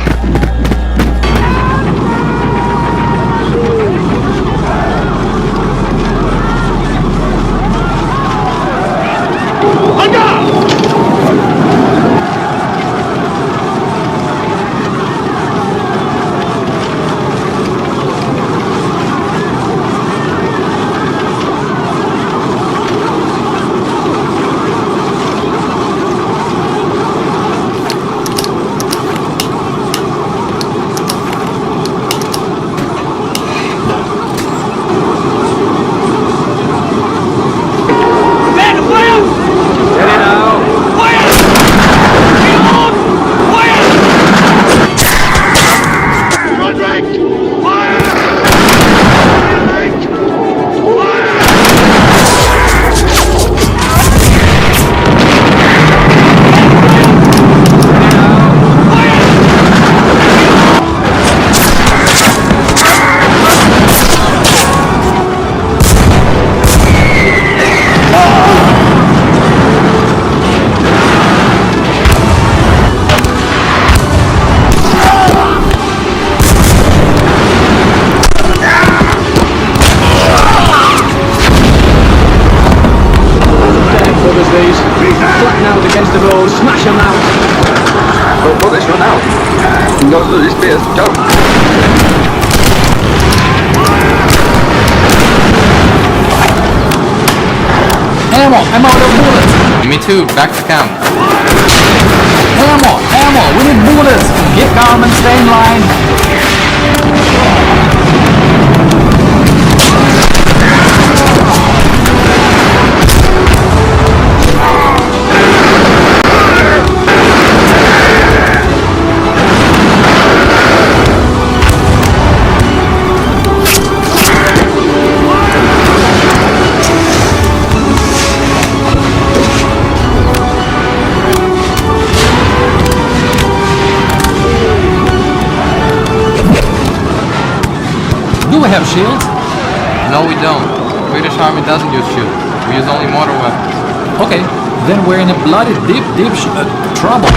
Flatten out against the road, smash them out. Well, position now. Not to this place, jump. Ammo! I'm out of bullets! Me too, back to camp. Ammo! Ammo! We need bullets! Get calm and stay in line! Do we have shields? No, we don't. British Army doesn't use shields. We use only mortar weapons. Okay, then we're in a bloody deep trouble.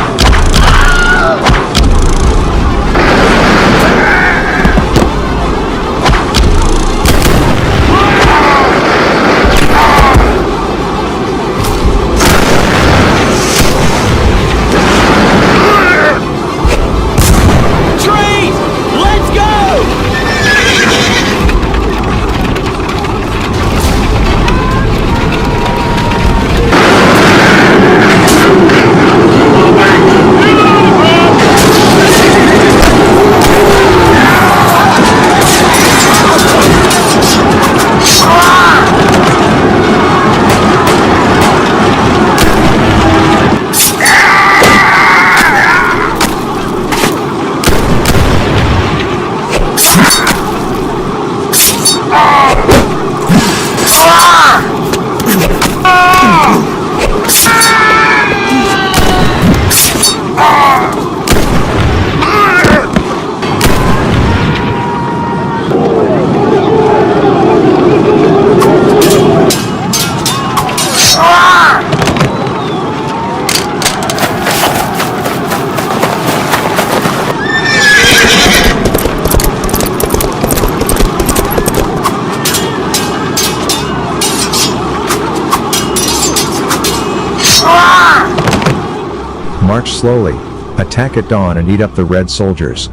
March slowly, attack at dawn and eat up the red soldiers.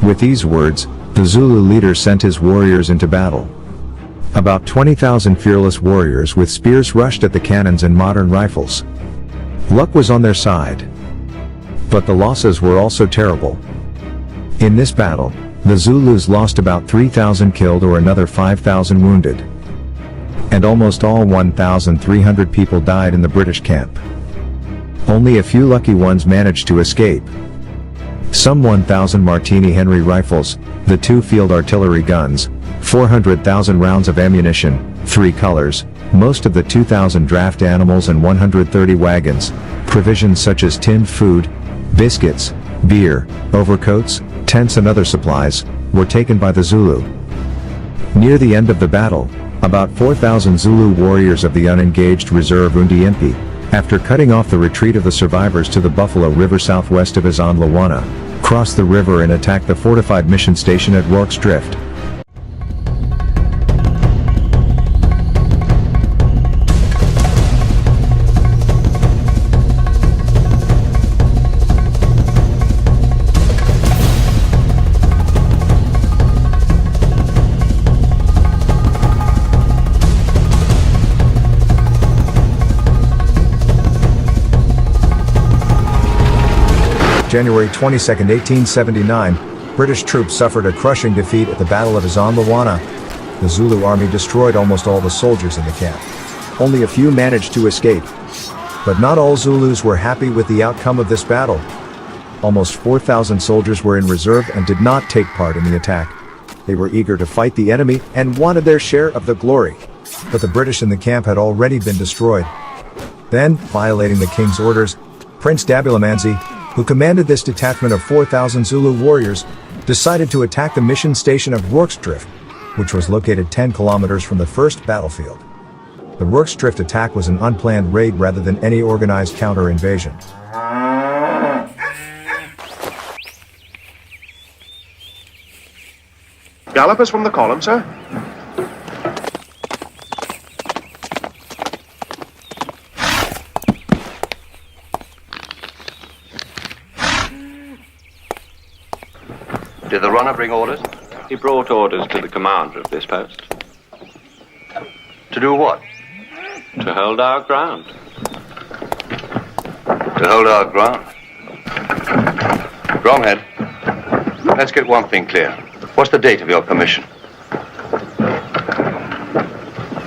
With these words, the Zulu leader sent his warriors into battle. About 20,000 fearless warriors with spears rushed at the cannons and modern rifles. Luck was on their side. But the losses were also terrible. In this battle, the Zulus lost about 3,000 killed or another 5,000 wounded. And almost all 1,300 people died in the British camp. Only a few lucky ones managed to escape. Some 1,000 Martini Henry rifles, the 2 field artillery guns, 400,000 rounds of ammunition, 3 colors, most of the 2,000 draft animals and 130 wagons, provisions such as tinned food, biscuits, beer, overcoats, tents and other supplies, were taken by the Zulu. Near the end of the battle, about 4,000 Zulu warriors of the unengaged reserve Undi Impi, After cutting off the retreat of the survivors to the Buffalo River southwest of Isand Lawana, crossed the river and attacked the fortified mission station at Rorke's Drift. January 22, 1879, British troops suffered a crushing defeat at the Battle of Isand Lawana. The Zulu army destroyed almost all the soldiers in the camp. Only a few managed to escape. But not all Zulus were happy with the outcome of this battle. Almost 4,000 soldiers were in reserve and did not take part in the attack. They were eager to fight the enemy and wanted their share of the glory. But the British in the camp had already been destroyed. Then, violating the king's orders, Prince Dabulamanzi, who commanded this detachment of 4,000 Zulu warriors, decided to attack the mission station of Rorke's Drift, which was located 10 kilometers from the first battlefield. The Rorke's Drift attack was an unplanned raid rather than any organized counter-invasion. Gallopers from the column, sir. Did the runner bring orders? He brought orders to the commander of this post. To do what? To hold our ground. To hold our ground? Bromhead, let's get one thing clear. What's the date of your commission?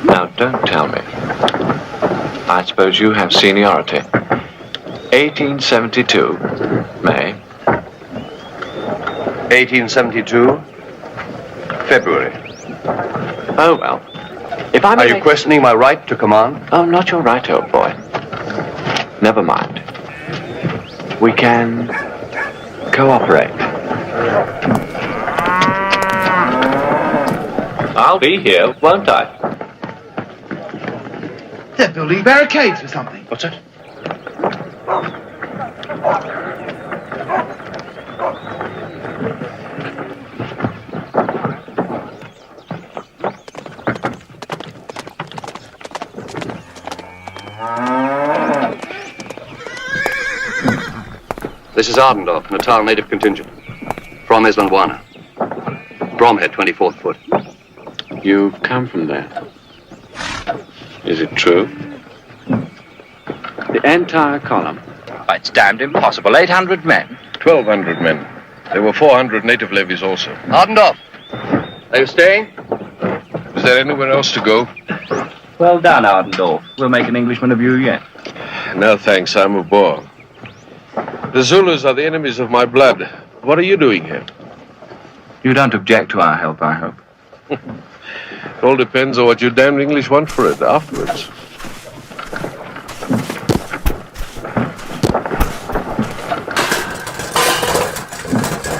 Now, don't tell me. I suppose you have seniority. 1872, May. 1872, February. Oh, well. If I may... Are you questioning my right to command? Oh, not your right, old boy. Never mind. We can cooperate. I'll be here, won't I? They're building barricades or something. What's it? This is Ardendorf, Natal native contingent. From Isandlwana. Bromhead, 24th foot. You've come from there. Is it true? The entire column? It's damned impossible. 800 men. 1,200 men. There were 400 native levies also. Ardendorf! Are you staying? Is there anywhere else to go? Well done, Ardendorf. We'll make an Englishman of you yet. No, thanks. I'm a Boer. The Zulus are the enemies of my blood. What are you doing here? You don't object to our help, I hope. It all depends on what you damned English want for it afterwards.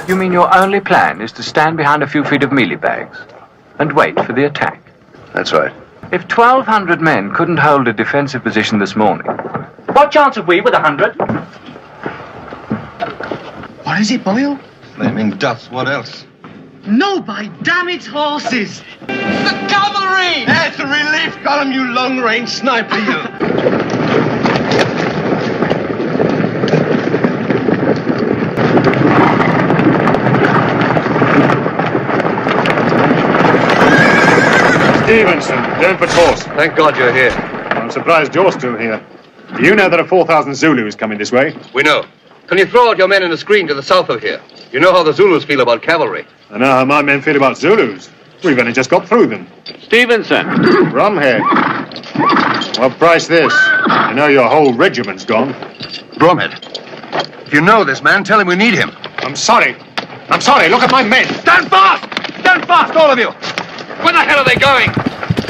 You mean your only plan is to stand behind a few feet of mealie bags and wait for the attack? That's right. If 1,200 men couldn't hold a defensive position this morning, what chance have we with 100? What is it, Boyle? Flaming dust, what else? No, by damn its horses! The cavalry! That's the relief column, you long-range sniper, you! Stevenson, Denford Force. Thank God you're here. I'm surprised you're still here. Do you know there are 4,000 Zulus coming this way? We know. Can you throw out your men in a screen to the south of here? You know how the Zulus feel about cavalry. I know how my men feel about Zulus. We've only just got through them. Stevenson! Bromhead. What price this? I know your whole regiment's gone. Bromhead, if you know this man, tell him we need him. I'm sorry. I'm sorry. Look at my men. Stand fast! Stand fast, all of you! Where the hell are they going?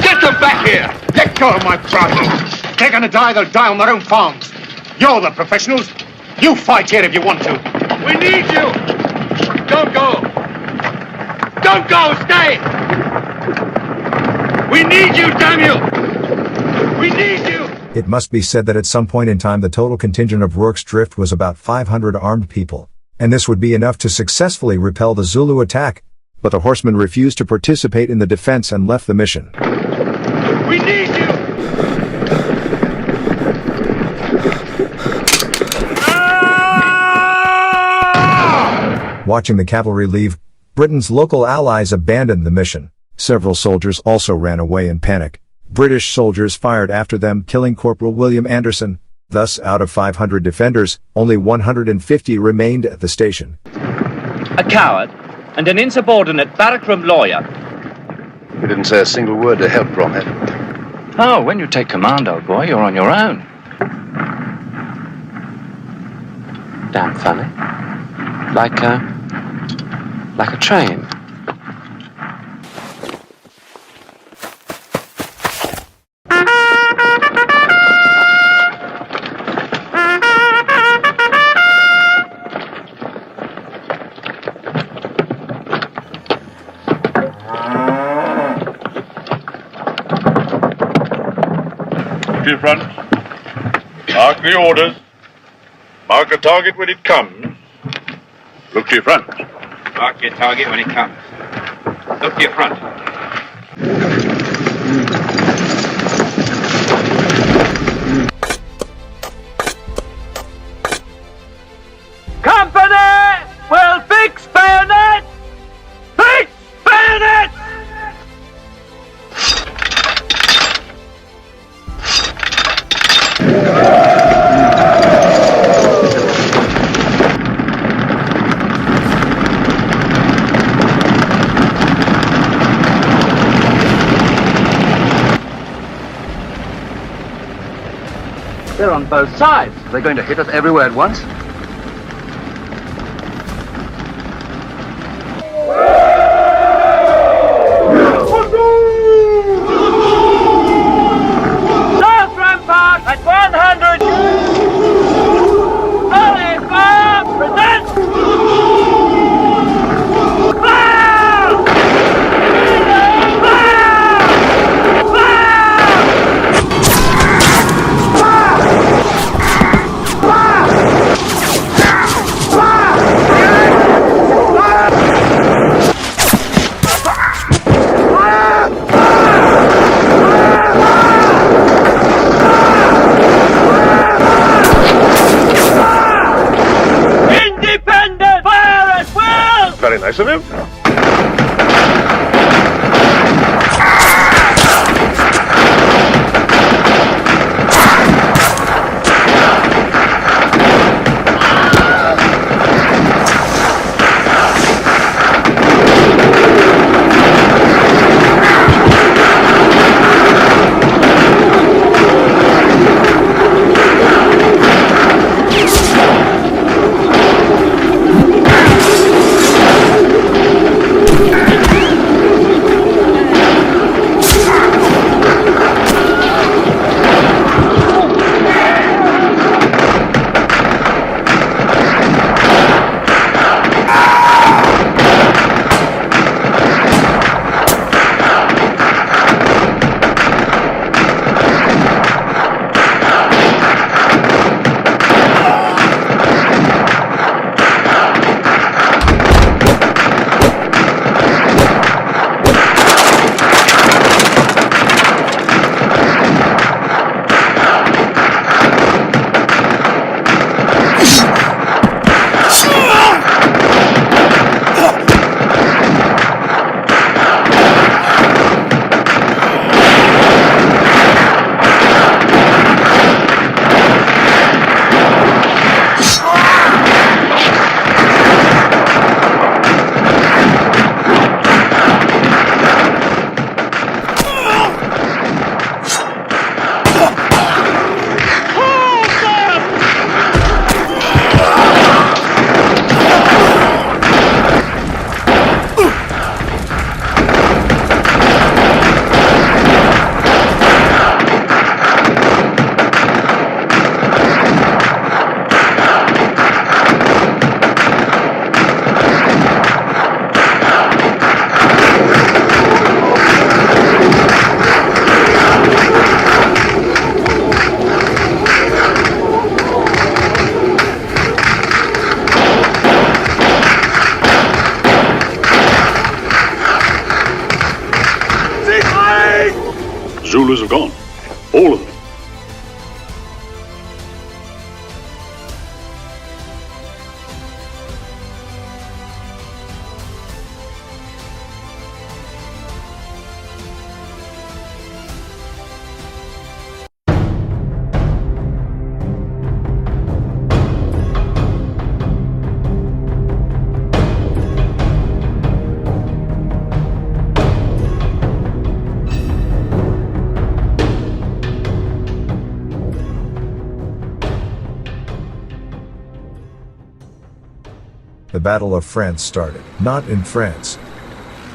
Get them back here! Let go of my brothers. They're gonna die, they'll die on their own farms. You're the professionals. You fight here if you want to. We need you! Don't go! Don't go! Stay! We need you, damn you! We need you! It must be said that at some point in time the total contingent of Rourke's Drift was about 500 armed people, and this would be enough to successfully repel the Zulu attack, but the horsemen refused to participate in the defense and left the mission. We need you! Watching the cavalry leave, Britain's local allies abandoned the mission. Several soldiers also ran away in panic. British soldiers fired after them, killing Corporal William Anderson. Thus, out of 500 defenders, only 150 remained at the station. A coward and an insubordinate barrackroom lawyer. You didn't say a single word to help Bromhead. Oh, when you take command, old boy, you're on your own. Damn funny. Like a train. To your front. Mark the orders. Mark a target when it comes. Look to your front. Mark your target when it comes. Look to your front. Company! We'll fix bayonet! Fix bayonet! They're on both sides. Are they going to hit us everywhere at once? South Rampart at 100! Holy fire! Present! Fire! Independent! Fire at will! Very nice of him. rulers have gone. All of them. The Battle of France started, not in France.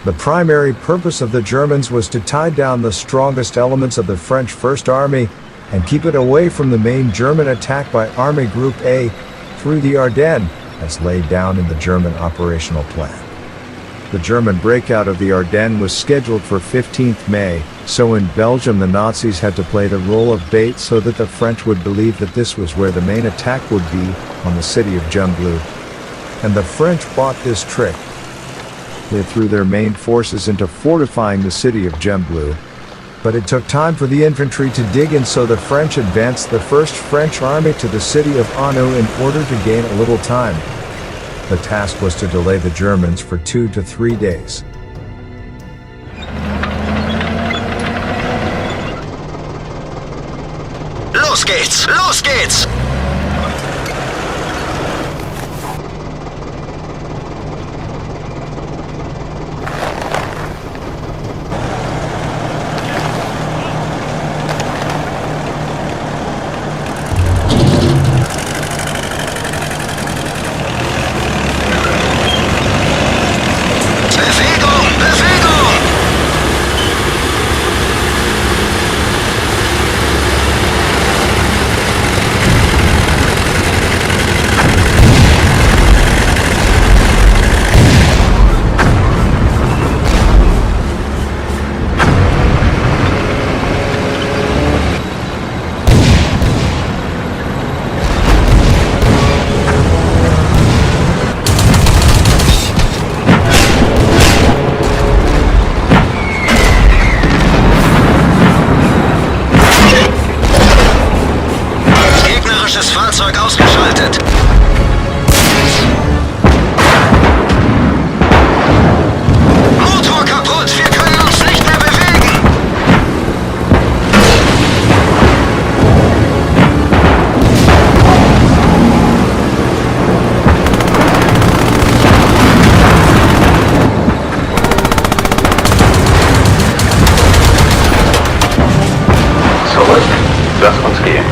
The primary purpose of the Germans was to tie down the strongest elements of the French First Army and keep it away from the main German attack by Army Group A through the Ardennes, as laid down in the German operational plan. The German breakout of the Ardennes was scheduled for 15th May, so in Belgium the Nazis had to play the role of bait so that the French would believe that this was where the main attack would be, on the city of Gembloux. And the French bought this trick. They threw their main forces into fortifying the city of Gembloux. But it took time for the infantry to dig in, so the French advanced the first French army to the city of Hanau in order to gain a little time. The task was to delay the Germans for 2 to 3 days. Los geht's! Los geht's! Fahrzeug ausgeschaltet. Motor kaputt, wir können uns nicht mehr bewegen. Zurück, lass uns gehen.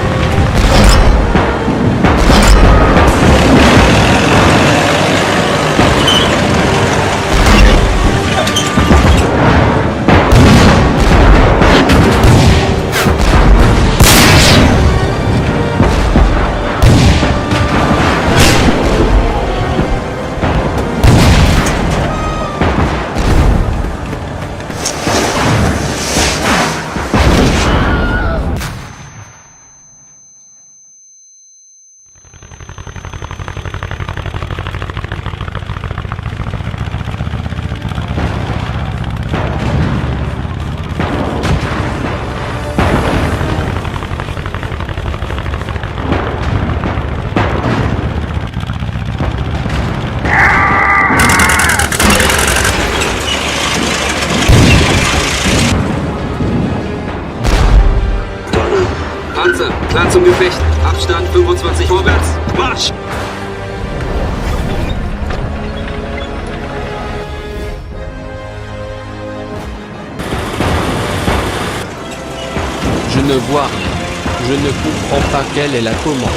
Panzer, klar zum Gefecht. Abstand 25 vorwärts. Marsch! Je ne vois rien. Je ne comprends pas quelle est la commande.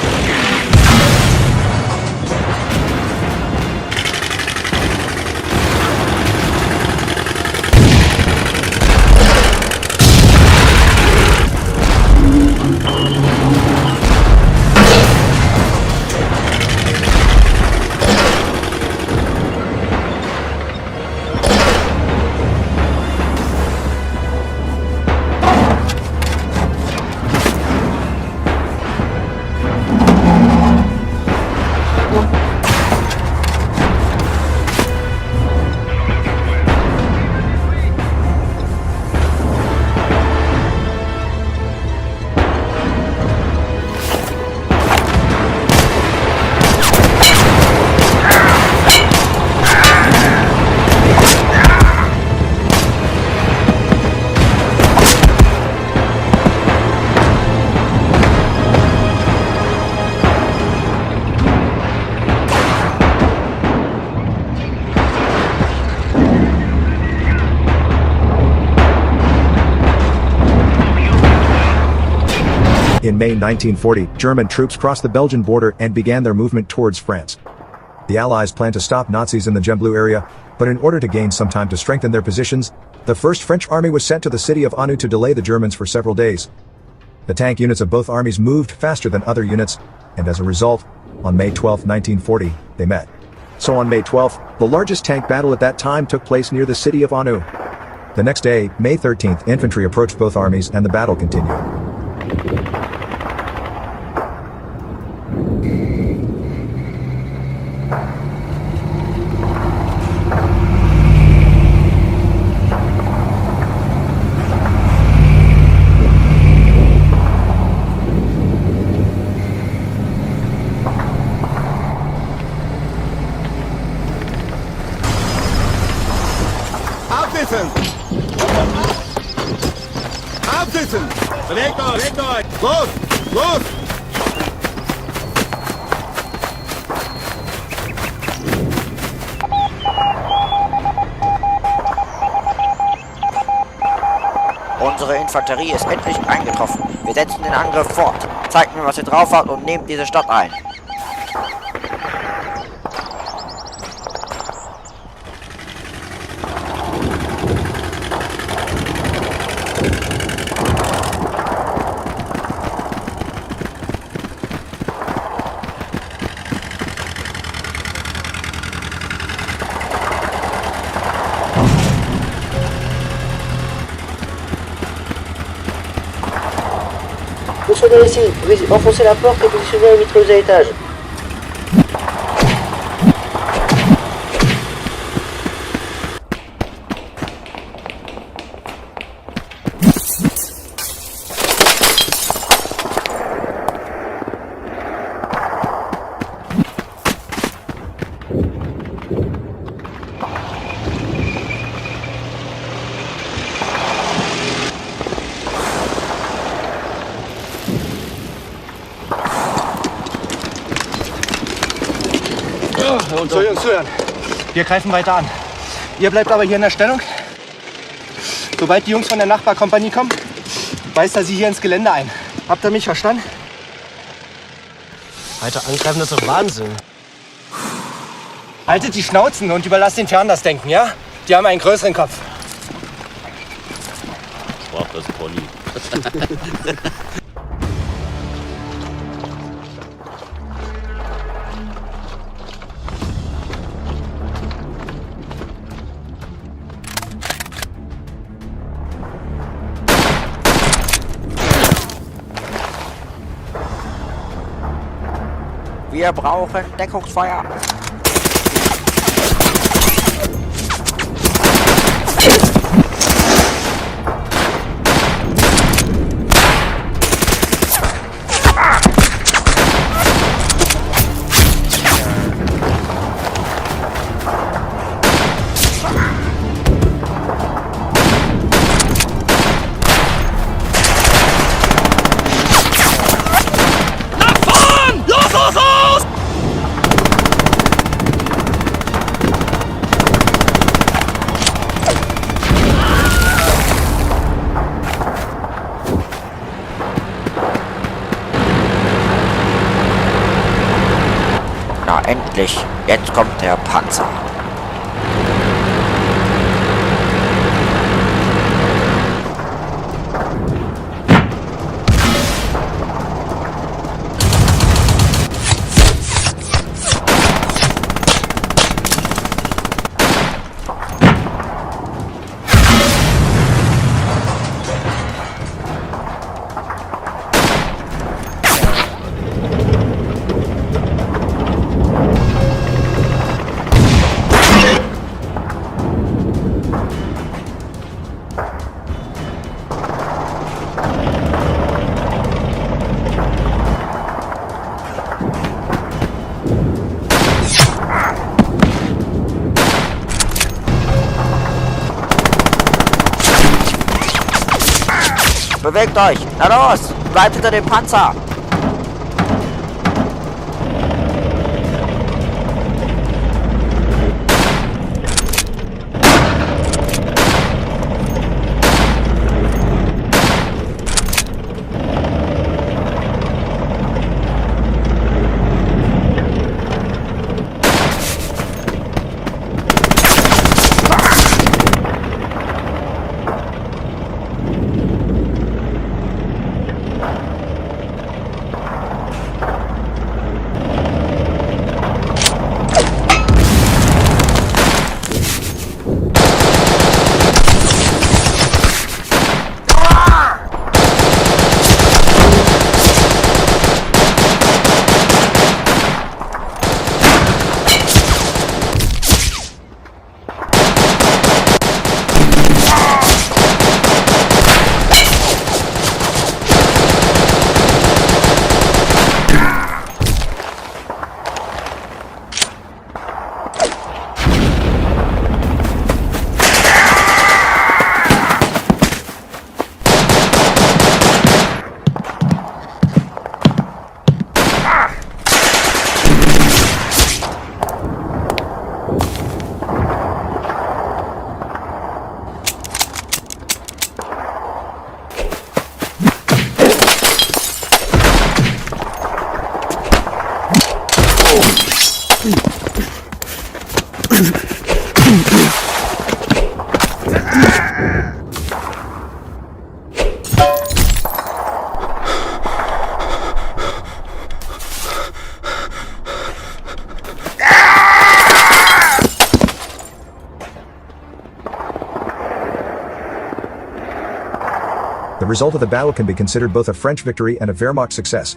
In May 1940, German troops crossed the Belgian border and began their movement towards France. The Allies planned to stop Nazis in the Gembloux area, but in order to gain some time to strengthen their positions, the 1st French Army was sent to the city of Anu to delay the Germans for several days. The tank units of both armies moved faster than other units, and as a result, on May 12, 1940, they met. So on May 12th, the largest tank battle at that time took place near the city of Anu. The next day, May 13th, infantry approached both armies and the battle continued. Absitzen! Absitzen! Bewegt euch! Los! Los! Unsere Infanterie ist endlich eingetroffen. Wir setzen den Angriff fort. Zeigt mir, was ihr drauf habt und nehmt diese Stadt ein. Positionnez ici, enfoncez la porte et positionnez la mitrailleuse à étage. Zuhören. Wir greifen weiter an. Ihr bleibt aber hier in der Stellung. Sobald die Jungs von der Nachbarkompanie kommen, weist er sie hier ins Gelände ein. Habt ihr mich verstanden? Weiter angreifen, das ist doch Wahnsinn. Haltet die Schnauzen und überlasst den Fern das Denken, ja? Die haben einen größeren Kopf. Sprach das Pony. Wir brauchen Deckungsfeuer. Na endlich, jetzt kommt der Panzer. Bewegt euch! Na los! Bleibt hinter dem Panzer! The result of the battle can be considered both a French victory and a Wehrmacht success.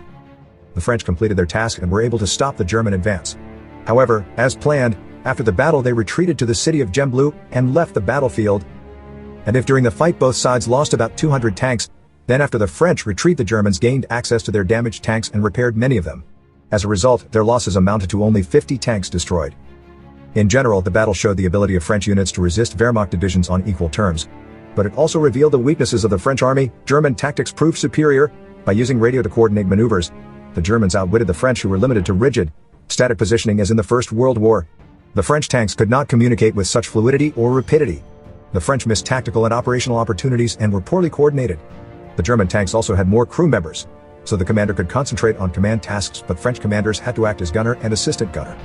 The French completed their task and were able to stop the German advance. However, as planned, after the battle they retreated to the city of Gembloux and left the battlefield. And if during the fight both sides lost about 200 tanks, then after the French retreat the Germans gained access to their damaged tanks and repaired many of them. As a result, their losses amounted to only 50 tanks destroyed. In general, the battle showed the ability of French units to resist Wehrmacht divisions on equal terms. But it also revealed the weaknesses of the French army. German tactics proved superior. By using radio to coordinate maneuvers, the Germans outwitted the French, who were limited to rigid, static positioning as in the First World War. The French tanks could not communicate with such fluidity or rapidity. The French missed tactical and operational opportunities and were poorly coordinated. The German tanks also had more crew members, so the commander could concentrate on command tasks, but French commanders had to act as gunner and assistant gunner.